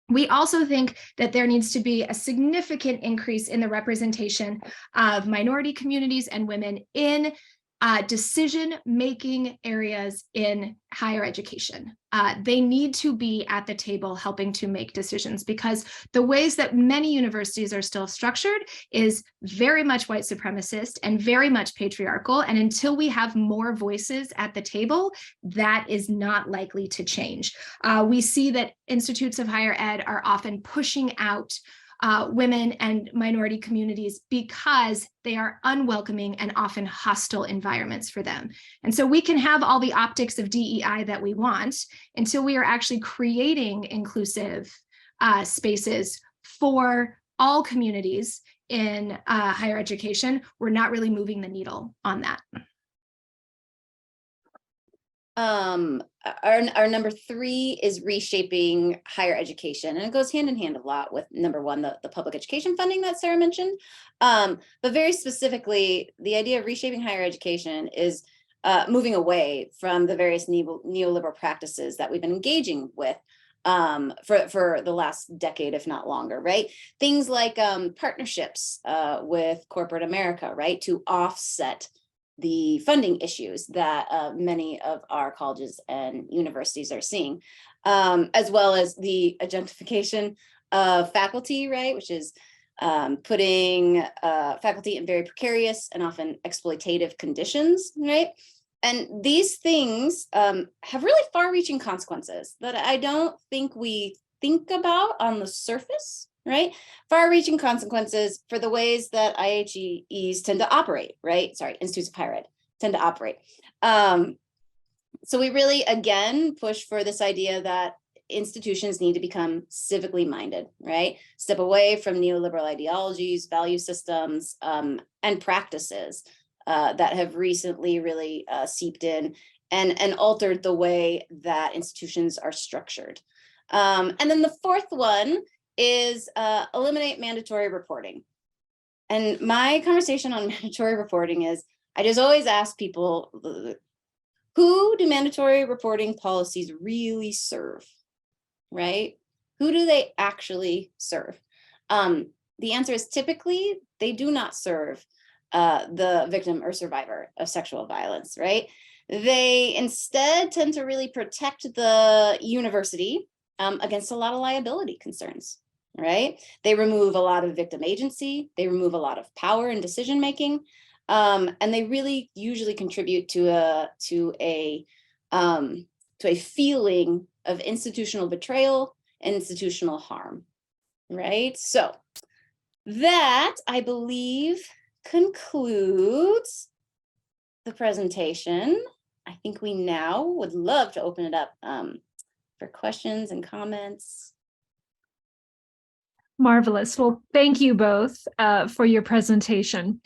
We also think that there needs to be a significant increase in the representation of minority communities and women in decision-making areas in higher education. They need to be at the table helping to make decisions, because the ways that many universities are still structured is very much white supremacist and very much patriarchal. And until we have more voices at the table, that is not likely to change. We see that institutes of higher ed are often pushing out women and minority communities because they are unwelcoming and often hostile environments for them. And so we can have all the optics of DEI that we want until we are actually creating inclusive spaces for all communities in higher education. We're not really moving the needle on that. Our number 3 is reshaping higher education, and it goes hand in hand a lot with number 1, the public education funding that Sarah mentioned. But very specifically, the idea of reshaping higher education is moving away from the various neoliberal practices that we've been engaging with for the last decade, if not longer, right? Things like partnerships with corporate America, right, to offset the funding issues that many of our colleges and universities are seeing, as well as the adjunctification of faculty, right, which is putting faculty in very precarious and often exploitative conditions, right? And these things have really far-reaching consequences that I don't think we think about on the surface, right? Far-reaching consequences for the ways that IHEs tend to operate, right? Sorry, institutes of higher ed tend to operate. So we really, again, push for this idea that institutions need to become civically minded, right? Step away from neoliberal ideologies, value systems, and practices that have recently really seeped in and altered the way that institutions are structured. And then the 4th one is eliminate mandatory reporting. And my conversation on mandatory reporting is, I just always ask people, who do mandatory reporting policies really serve, right? Who do they actually serve? The answer is typically they do not serve the victim or survivor of sexual violence, right? They instead tend to really protect the university against a lot of liability concerns, right? They remove a lot of victim agency, they remove a lot of power and decision making, and they really usually contribute to a feeling of institutional betrayal and institutional harm, right? So that, I believe, concludes the presentation. I think we now would love to open it up for questions and comments. Marvelous. Well, thank you both for your presentation.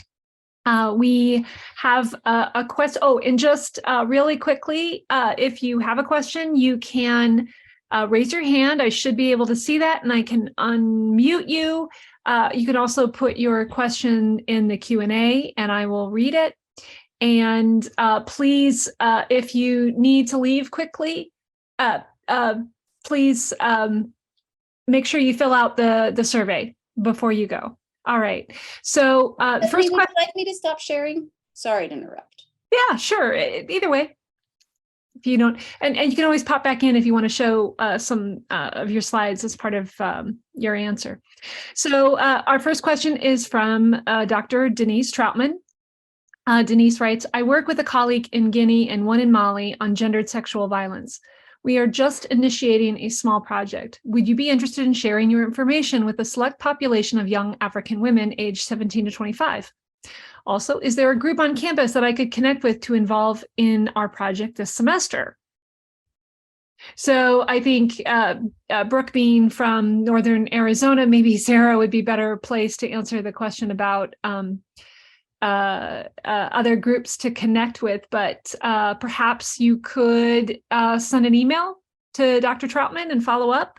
We have a question. Oh, and just really quickly, if you have a question, you can raise your hand. I should be able to see that, and I can unmute you. You can also put your question in the Q&A, and I will read it. And please, if you need to leave quickly, please make sure you fill out the survey before you go. All right. So Bethany, first would question. you like me to stop sharing? Sorry to interrupt. Yeah, sure. Either way. If you don't, and you can always pop back in if you want to show some of your slides as part of your answer. So our first question is from Dr. Denise Troutman. Denise writes, I work with a colleague in Guinea and one in Mali on gendered sexual violence. We are just initiating a small project. Would you be interested in sharing your information with a select population of young African women aged 17 to 25? Also, is there a group on campus that I could connect with to involve in our project this semester? So I think Brooke being from Northern Arizona, maybe Sarah would be better placed to answer the question about other groups to connect with, but perhaps you could send an email to Dr. Troutman and follow up.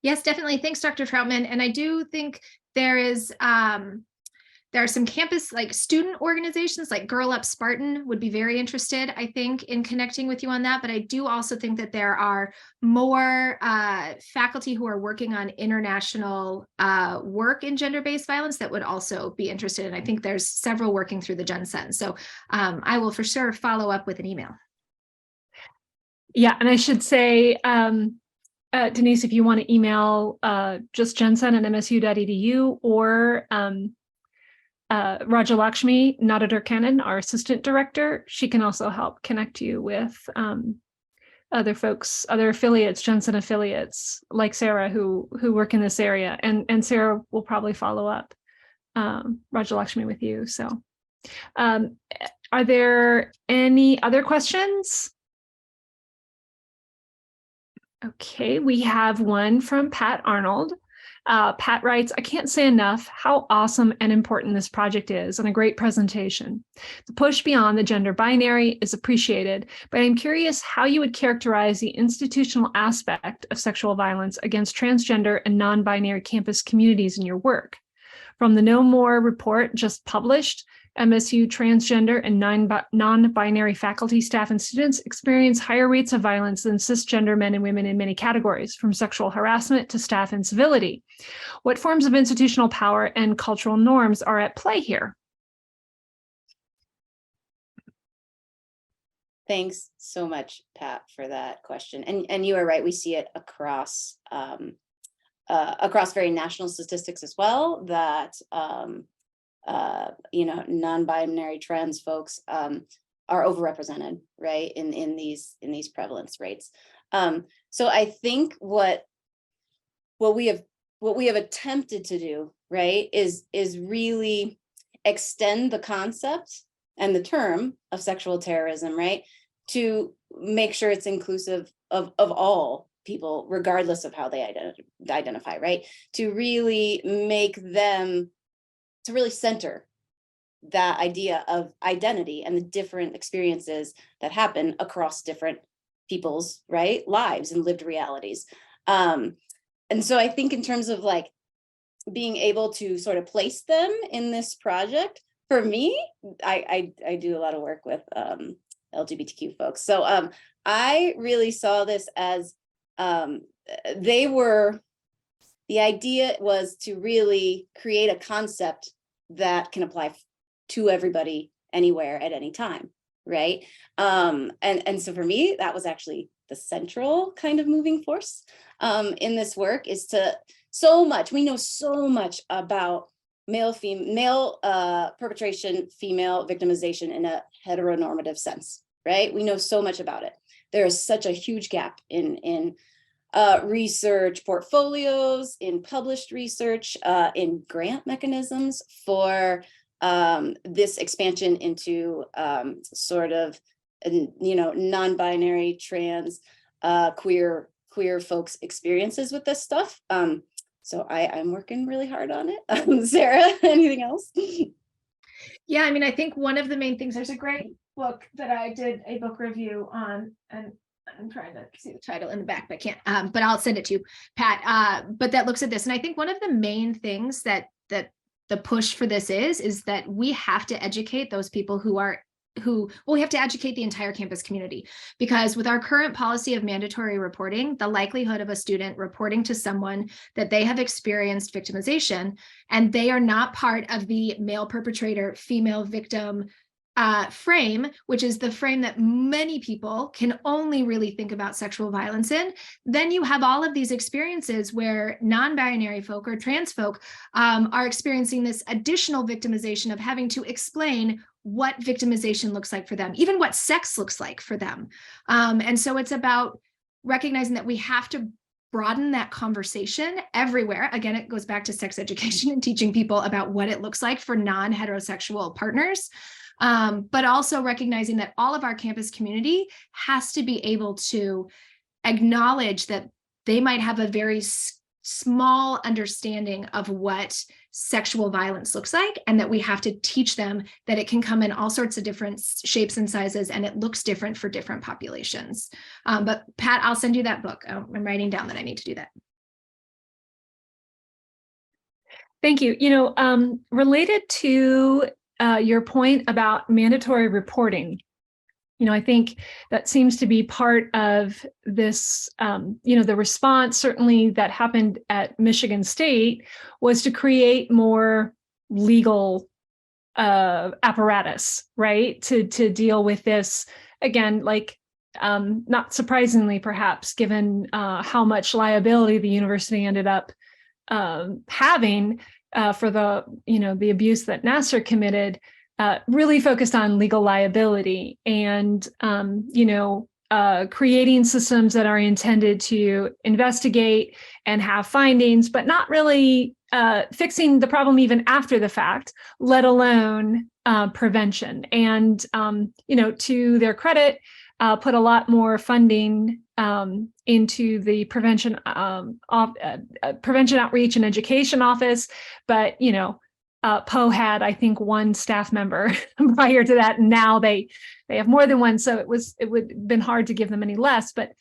Yes, definitely. Thanks, Dr. Troutman. And I do think there are some campus like student organizations like Girl Up Spartan would be very interested, I think, in connecting with you on that. But I do also think that there are more faculty who are working on international work in gender-based violence that would also be interested. And I think there's several working through the GenCen. So I will for sure follow up with an email. Yeah, and I should say, Denise, if you want to email just GenCen@msu.edu or Raja Lakshmi Nadadar-Kannan, our assistant director, she can also help connect you with other folks, other affiliates, GenCen affiliates like Sarah who work in this area, and Sarah will probably follow up Raja Lakshmi with you. So are there any other questions? Okay, we have one from Pat Arnold. Pat writes, I can't say enough how awesome and important this project is and a great presentation. The push beyond the gender binary is appreciated, but I'm curious how you would characterize the institutional aspect of sexual violence against transgender and non-binary campus communities in your work. From the No More report just published, MSU transgender and non-binary faculty, staff, and students experience higher rates of violence than cisgender men and women in many categories, from sexual harassment to staff incivility. What forms of institutional power and cultural norms are at play here? Thanks so much, Pat, for that question. And you are right, we see it across very national statistics as well, that non-binary trans folks are overrepresented, right, in these prevalence rates. So I think what we have attempted to do, right, is really extend the concept and the term of sexual terrorism, right, to make sure it's inclusive of all people, regardless of how they identify, right, to really make them, to really center that idea of identity and the different experiences that happen across different people's, right, lives and lived realities. And so I think in terms of like being able to sort of place them in this project, for me, I do a lot of work with LGBTQ folks. So I really saw this as the idea was to really create a concept that can apply to everybody anywhere at any time, right? And so for me, that was actually the central kind of moving force in this work, is to we know so much about male perpetration, female victimization in a heteronormative sense, right? We know so much about it. There is such a huge gap in research portfolios, in published research, in grant mechanisms for this expansion into sort of, non-binary, trans, queer folks' experiences with this stuff. So I'm working really hard on it. Sarah, anything else? Yeah, I mean, I think one of the main things, there's a great book that I did a book review on, and I'm trying to see the title in the back, but I can't, but I'll send it to you, Pat. But that looks at this. And I think one of the main things that the push for this is that we have to educate those people we have to educate the entire campus community, because with our current policy of mandatory reporting, the likelihood of a student reporting to someone that they have experienced victimization and they are not part of the male perpetrator, female victim frame, which is the frame that many people can only really think about sexual violence in, then you have all of these experiences where non-binary folk or trans folk are experiencing this additional victimization of having to explain what victimization looks like for them, even what sex looks like for them. And so it's about recognizing that we have to broaden that conversation everywhere. Again, it goes back to sex education and teaching people about what it looks like for non-heterosexual partners. But also recognizing that all of our campus community has to be able to acknowledge that they might have a very small understanding of what sexual violence looks like, and that we have to teach them that it can come in all sorts of different shapes and sizes, and it looks different for different populations. But Pat, I'll send you that book. I'm writing down that I need to do that. Thank you. Related to your point about mandatory reporting, I think that seems to be part of this, the response certainly that happened at Michigan State was to create more legal apparatus, right? To deal with this, again, like not surprisingly, perhaps, given how much liability the university ended up having for the abuse that Nasser committed, really focused on legal liability and, creating systems that are intended to investigate and have findings, but not really fixing the problem even after the fact, let alone prevention. And, to their credit, put a lot more funding into the prevention outreach and education office. But, Poe had, I think, one staff member prior to that, and now they have more than one. So it would have been hard to give them any less. But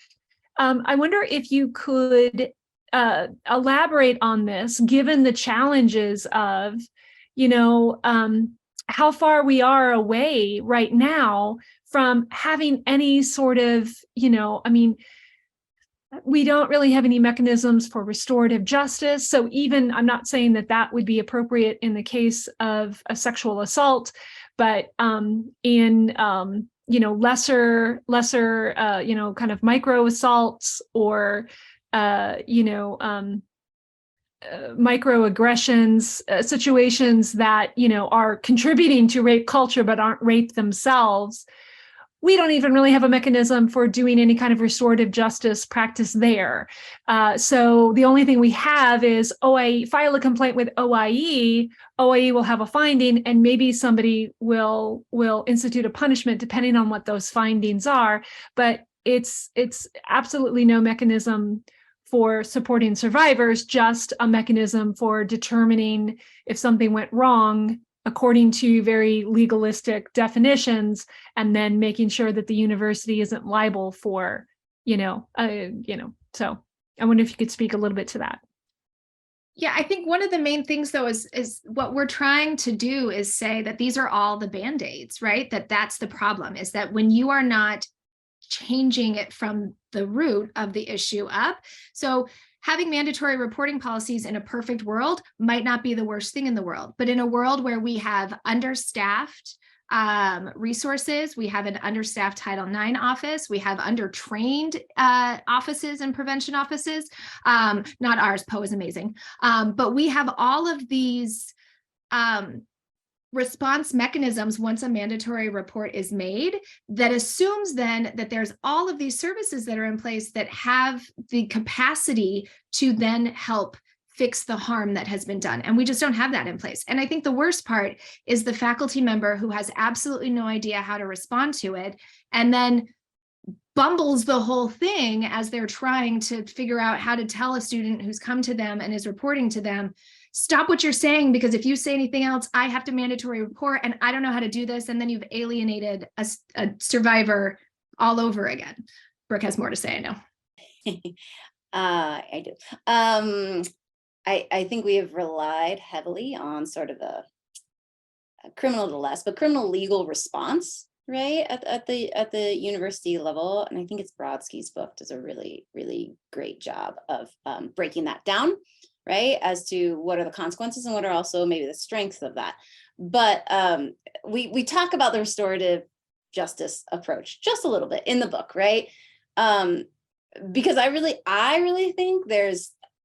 I wonder if you could elaborate on this, given the challenges of, how far we are away right now from having any sort of, we don't really have any mechanisms for restorative justice. So even, I'm not saying that would be appropriate in the case of a sexual assault, but in lesser kind of micro assaults or microaggressions, situations that are contributing to rape culture but aren't rape themselves, we don't even really have a mechanism for doing any kind of restorative justice practice there. So the only thing we have is OIE, file a complaint with OIE. OIE will have a finding, and maybe somebody will institute a punishment depending on what those findings are. But it's absolutely no mechanism for supporting survivors, just a mechanism for determining if something went wrong according to very legalistic definitions, and then making sure that the university isn't liable for, so I wonder if you could speak a little bit to that. Yeah, I think one of the main things, though, is what we're trying to do is say that these are all the Band-Aids, right? That's the problem, is that when you are not changing it from the root of the issue up. So having mandatory reporting policies in a perfect world might not be the worst thing in the world, but in a world where we have understaffed resources, we have an understaffed Title IX office, we have undertrained offices and prevention offices, not ours, Poe is amazing, but we have all of these response mechanisms once a mandatory report is made that assumes then that there's all of these services that are in place that have the capacity to then help fix the harm that has been done. And we just don't have that in place. And I think the worst part is the faculty member who has absolutely no idea how to respond to it, and then bumbles the whole thing as they're trying to figure out how to tell a student who's come to them and is reporting to them, stop what you're saying, because if you say anything else, I have to mandatory report and I don't know how to do this. And then you've alienated a survivor all over again. Brooke has more to say, I know. I do. I think we have relied heavily on sort of a criminal to less, but criminal legal response, right, at the university level. And I think it's Brodsky's book does a really, really great job of breaking that down, right, as to what are the consequences and what are also maybe the strengths of that. But we talk about the restorative justice approach just a little bit in the book, right? Because I really think that's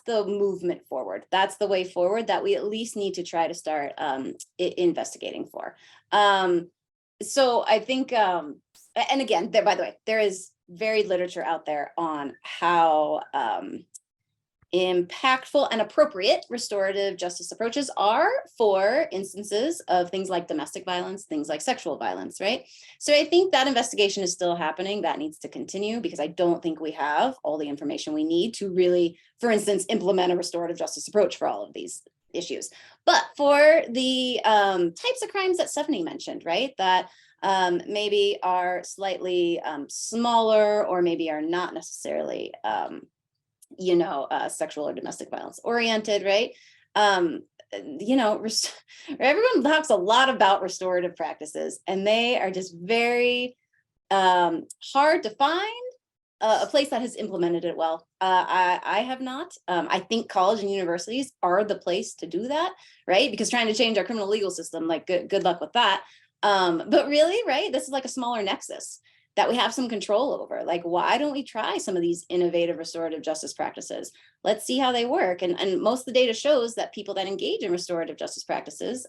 the movement forward. That's the way forward that we at least need to try to start investigating for. So I think, and again, by the way, there is varied literature out there on how impactful and appropriate restorative justice approaches are for instances of things like domestic violence, things like sexual violence, right? So I think that investigation is still happening. That needs to continue because I don't think we have all the information we need to really, for instance, implement a restorative justice approach for all of these issues. But for the types of crimes that Stephanie mentioned, right, that maybe are slightly smaller or maybe are not necessarily sexual or domestic violence oriented, right? Everyone talks a lot about restorative practices, and they are just very hard to find a place that has implemented it well. I have not. I think college and universities are the place to do that, right? Because trying to change our criminal legal system, like good luck with that. But really, right, this is like a smaller nexus that we have some control over. Like, why don't we try some of these innovative restorative justice practices? Let's see how they work. And most of the data shows that people that engage in restorative justice practices,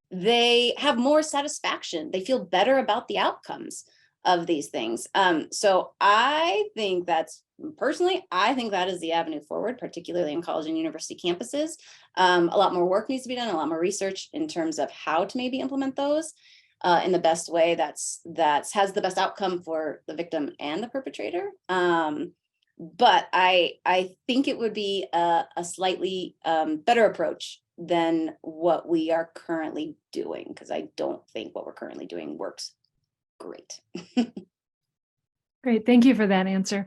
they have more satisfaction. They feel better about the outcomes of these things. So I think that is the avenue forward, particularly in college and university campuses. A lot more work needs to be done, a lot more research in terms of how to maybe implement those in the best way that has the best outcome for the victim and the perpetrator. But I think it would be a slightly better approach than what we are currently doing, because I don't think what we're currently doing works great. Great, thank you for that answer.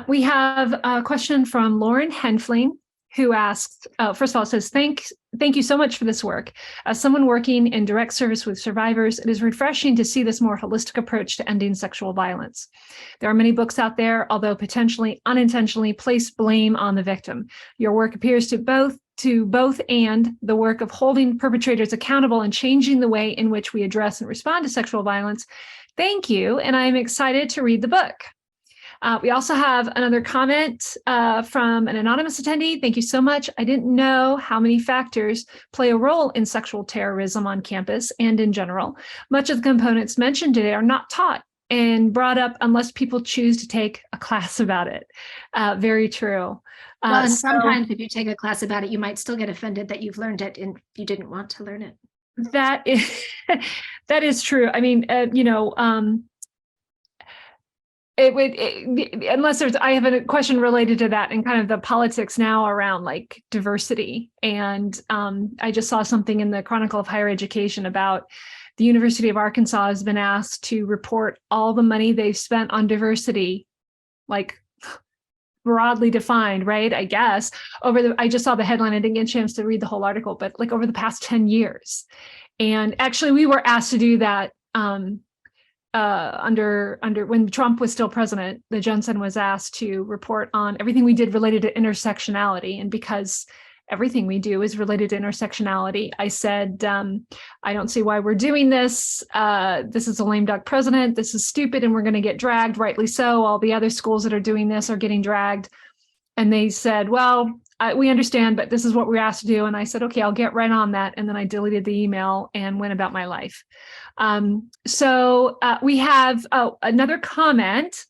We have a question from Lauren Henfling, who asks, first of all, says, thank you so much for this work. As someone working in direct service with survivors, it is refreshing to see this more holistic approach to ending sexual violence. There are many books out there, although potentially unintentionally place blame on the victim. Your work appears to both and the work of holding perpetrators accountable and changing the way in which we address and respond to sexual violence. Thank you, and I'm excited to read the book. We also have another comment from an anonymous attendee. Thank you so much. I didn't know how many factors play a role in sexual terrorism on campus and in general. Much of the components mentioned today are not taught and brought up unless people choose to take a class about it. Very true. Well, and sometimes if you take a class about it, you might still get offended that you've learned it and you didn't want to learn it. That is true. I mean, I have a question related to that and kind of the politics now around like diversity. And I just saw something in the Chronicle of Higher Education about the University of Arkansas has been asked to report all the money they've spent on diversity, like broadly defined, right? I guess I just saw the headline. I didn't get a chance to read the whole article, but like over the past 10 years. And actually we were asked to do that under when Trump was still president. The GenCen was asked to report on everything we did related to intersectionality. And because everything we do is related to intersectionality, I said, I don't see why we're doing this. This is a lame duck president. This is stupid and we're going to get dragged, rightly so. All the other schools that are doing this are getting dragged. And they said, well, we understand, but this is what we're asked to do. And I said, okay, I'll get right on that. And then I deleted the email and went about my life. So we have another comment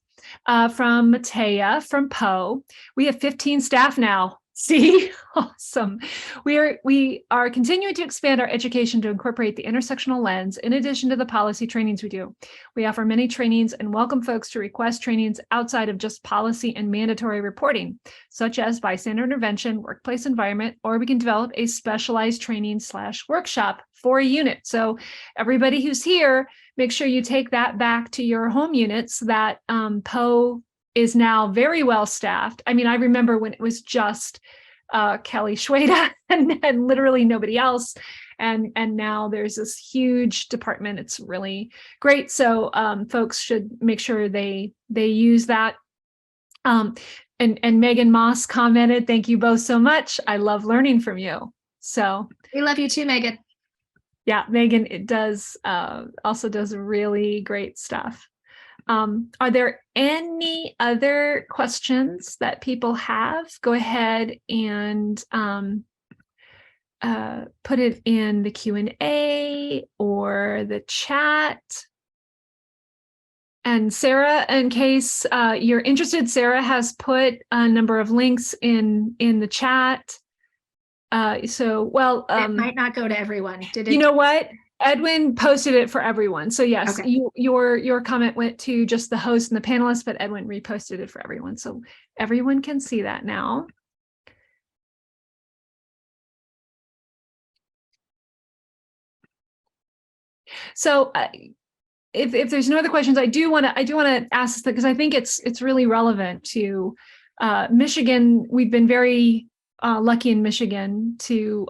from Matea from Poe. We have 15 staff now See, awesome. We are continuing to expand our education to incorporate the intersectional lens in addition to the policy trainings we do. We offer many trainings and welcome folks to request trainings outside of just policy and mandatory reporting, such as bystander intervention, workplace environment, or we can develop a specialized training/workshop for a unit. So everybody who's here, make sure you take that back to your home units. That PO is now very well staffed. I mean, I remember when it was just Kelly Schweda and literally nobody else. And now there's this huge department. It's really great. So folks should make sure they use that. And Megan Moss commented, thank you both so much. I love learning from you. So We love you too, Megan. yeah, Megan, it does also does really great stuff. Are there any other questions that people have? Go ahead and put it in the Q&A or the chat. And Sarah, in case you're interested, Sarah has put a number of links in the chat. It might not go to everyone. Did it? You know what? Edwin posted it for everyone. So yes, Okay. your comment went to just the host and the panelists, but Edwin reposted it for everyone. So everyone can see that now. So if there's no other questions, I do want to ask this because I think it's really relevant to Michigan. We've been very lucky in Michigan to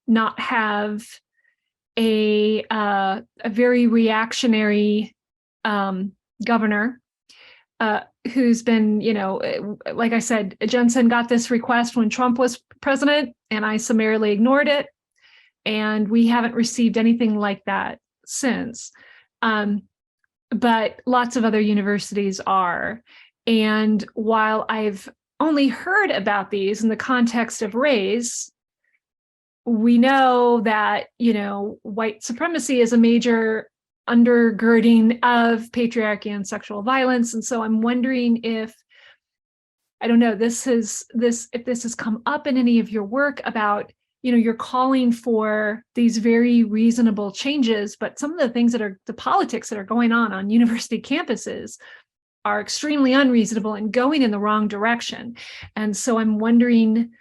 not have a very reactionary governor who's been, like I said, GenCen got this request when Trump was president, and I summarily ignored it, and we haven't received anything like that since. But lots of other universities are. And while I've only heard about these in the context of race, we know that, white supremacy is a major undergirding of patriarchy and sexual violence. And so I'm wondering if, I don't know, if this has come up in any of your work about, you're calling for these very reasonable changes, but some of the things the politics that are going on university campuses are extremely unreasonable and going in the wrong direction. And so I'm wondering,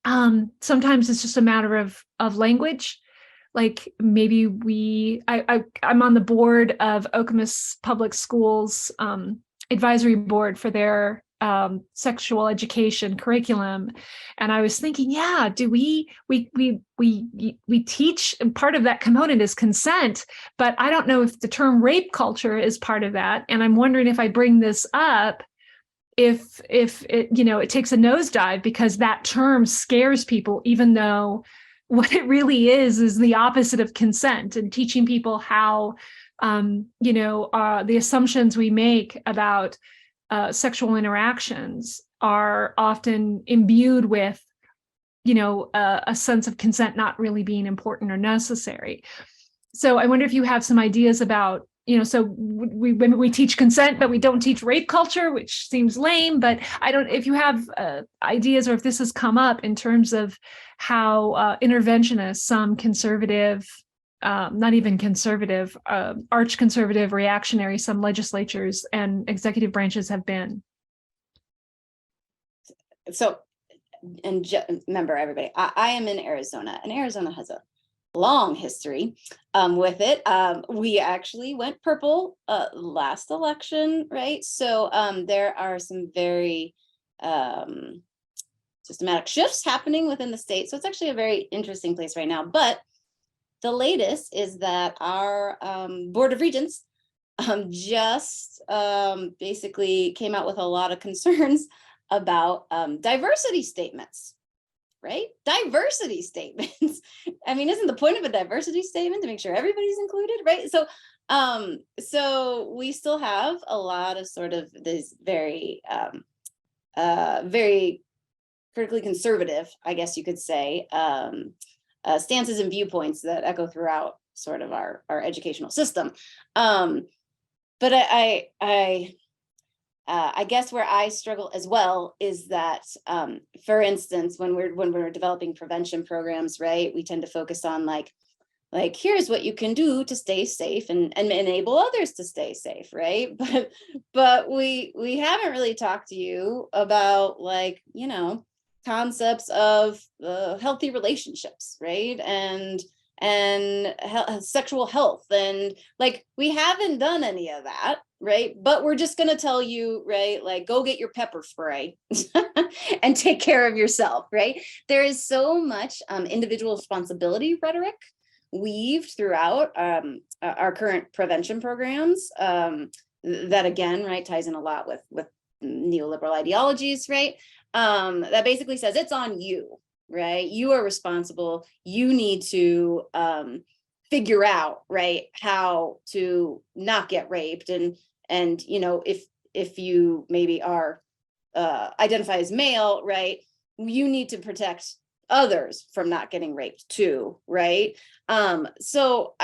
sometimes it's just a matter of language. Like maybe I'm on the board of Okemos Public Schools advisory board for their sexual education curriculum, and I was thinking, do we teach, and part of that component is consent, but I don't know if the term rape culture is part of that, and I'm wondering if I bring this up, if it it takes a nosedive because that term scares people, even though what it really is the opposite of consent, and teaching people how the assumptions we make about sexual interactions are often imbued with a sense of consent not really being important or necessary. So I wonder if you have some ideas about, so we teach consent, but we don't teach rape culture, which seems lame, but if you have ideas, or if this has come up in terms of how interventionists, some conservative, not even conservative, arch conservative, reactionary, some legislatures and executive branches have been. So, and remember everybody, I am in Arizona, and Arizona has a long history with it. We actually went purple last election, right? So there are some very systematic shifts happening within the state. So it's actually a very interesting place right now. But the latest is that our Board of Regents just basically came out with a lot of concerns about diversity statements. Right? Diversity statements. I mean, isn't the point of a diversity statement to make sure everybody's included, right? So, so we still have a lot of sort of this very, very critically conservative, I guess you could say, stances and viewpoints that echo throughout sort of our educational system. But I I guess where I struggle as well is that, for instance, when we're developing prevention programs, right, we tend to focus on like here's what you can do to stay safe and enable others to stay safe, right? But we haven't really talked to you about, like, you know, concepts of healthy relationships, right? And sexual health, and like we haven't done any of that, right? But we're just going to tell you, right, like go get your pepper spray and take care of yourself, right? There is so much individual responsibility rhetoric weaved throughout our current prevention programs, that again, right, ties in a lot with neoliberal ideologies, right? That basically says it's on you, right? You are responsible. You need to figure out, right, how to not get raped, and you know, if you maybe are identify as male, right, you need to protect others from not getting raped too, right? So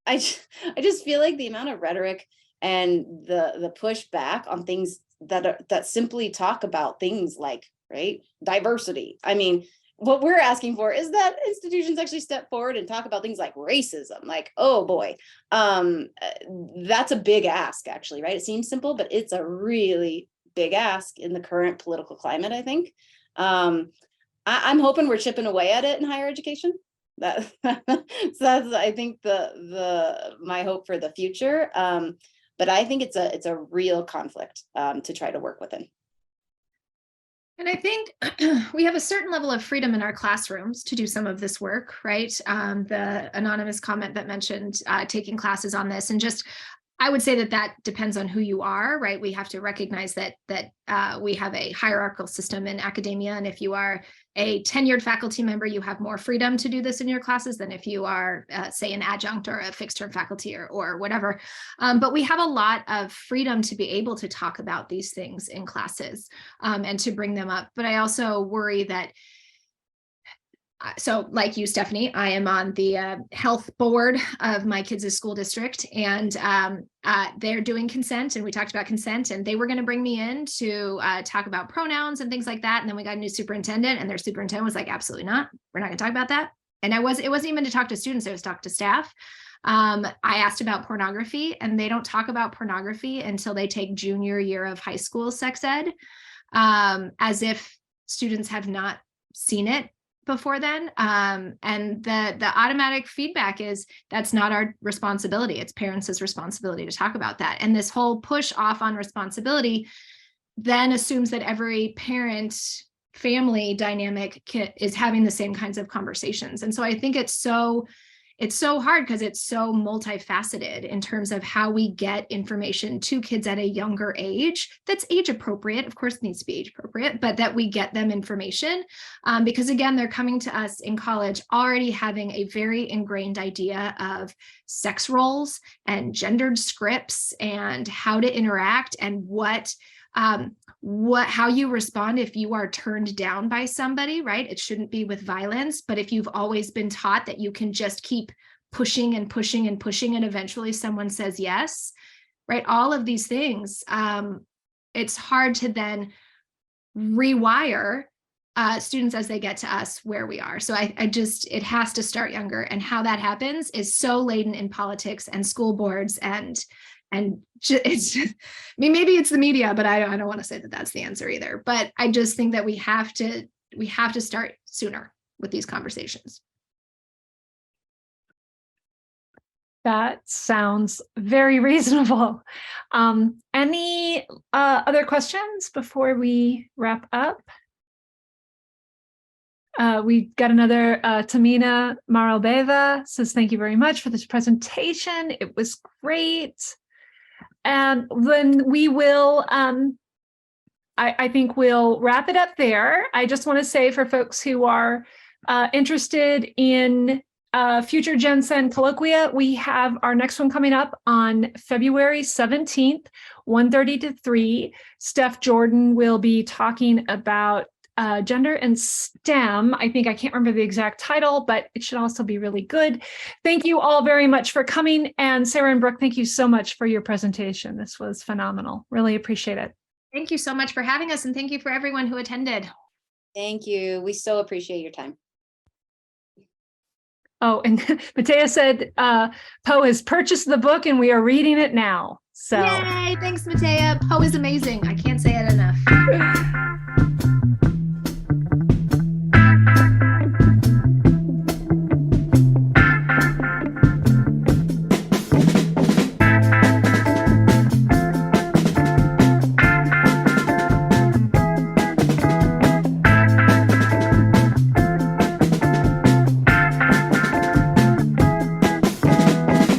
I just feel like the amount of rhetoric and the pushback on things that simply talk about things like, right, diversity. I mean, what we're asking for is that institutions actually step forward and talk about things like racism. Like, oh boy, that's a big ask, actually, right? It seems simple, but it's a really big ask in the current political climate, I think. I'm hoping we're chipping away at it in higher education. So that's, I think, my hope for the future. But I think it's a real conflict to try to work within. And I think we have a certain level of freedom in our classrooms to do some of this work, right? The anonymous comment that mentioned taking classes on this, and just, I would say that depends on who you are, right? We have to recognize that we have a hierarchical system in academia, and if you are a tenured faculty member, you have more freedom to do this in your classes than if you are, say, an adjunct or a fixed-term faculty or whatever. But we have a lot of freedom to be able to talk about these things in classes and to bring them up. But I also worry that, so like you, Stephanie, I am on the health board of my kids' school district, and they're doing consent, and we talked about consent, and they were going to bring me in to talk about pronouns and things like that. And then we got a new superintendent, and their superintendent was like, absolutely not. We're not going to talk about that. And it wasn't even to talk to students, it was to talk to staff. I asked about pornography, and they don't talk about pornography until they take junior year of high school sex ed, as if students have not seen it before then. And the automatic feedback is that's not our responsibility. It's parents' responsibility to talk about that. And this whole push off on responsibility then assumes that every parent family dynamic is having the same kinds of conversations. And so I think it's so hard because it's so multifaceted in terms of how we get information to kids at a younger age that's age appropriate. Of course, it needs to be age appropriate, but that we get them information because, again, they're coming to us in college already having a very ingrained idea of sex roles and gendered scripts and how to interact and how you respond if you are turned down by somebody, right? It shouldn't be with violence, but if you've always been taught that you can just keep pushing and pushing and pushing and eventually someone says yes, right? All of these things, it's hard to then rewire students as they get to us where we are. So it has to start younger, and how that happens is so laden in politics and school boards and it's just, I mean, maybe it's the media, but I don't want to say that that's the answer either. But I just think that we have to start sooner with these conversations. That sounds very reasonable. Any other questions before we wrap up? We got another Tamina Maralbeva says, thank you very much for this presentation. It was great. And then we will, I think we'll wrap it up there. I just want to say for folks who are interested in future GenCen Colloquia, we have our next one coming up on February 17th, 1:30 to 3. Steph Jordan will be talking about gender and STEM. I can't remember the exact title, but it should also be really good. Thank you all very much for coming. And Sarah and Brooke, thank you so much for your presentation. This was phenomenal. Really appreciate it. Thank you so much for having us, and thank you for everyone who attended. Thank you. We so appreciate your time. Oh, and Matea said Poe has purchased the book and we are reading it now. So Yay! Thanks, Matea. Poe is amazing. I can't say it enough.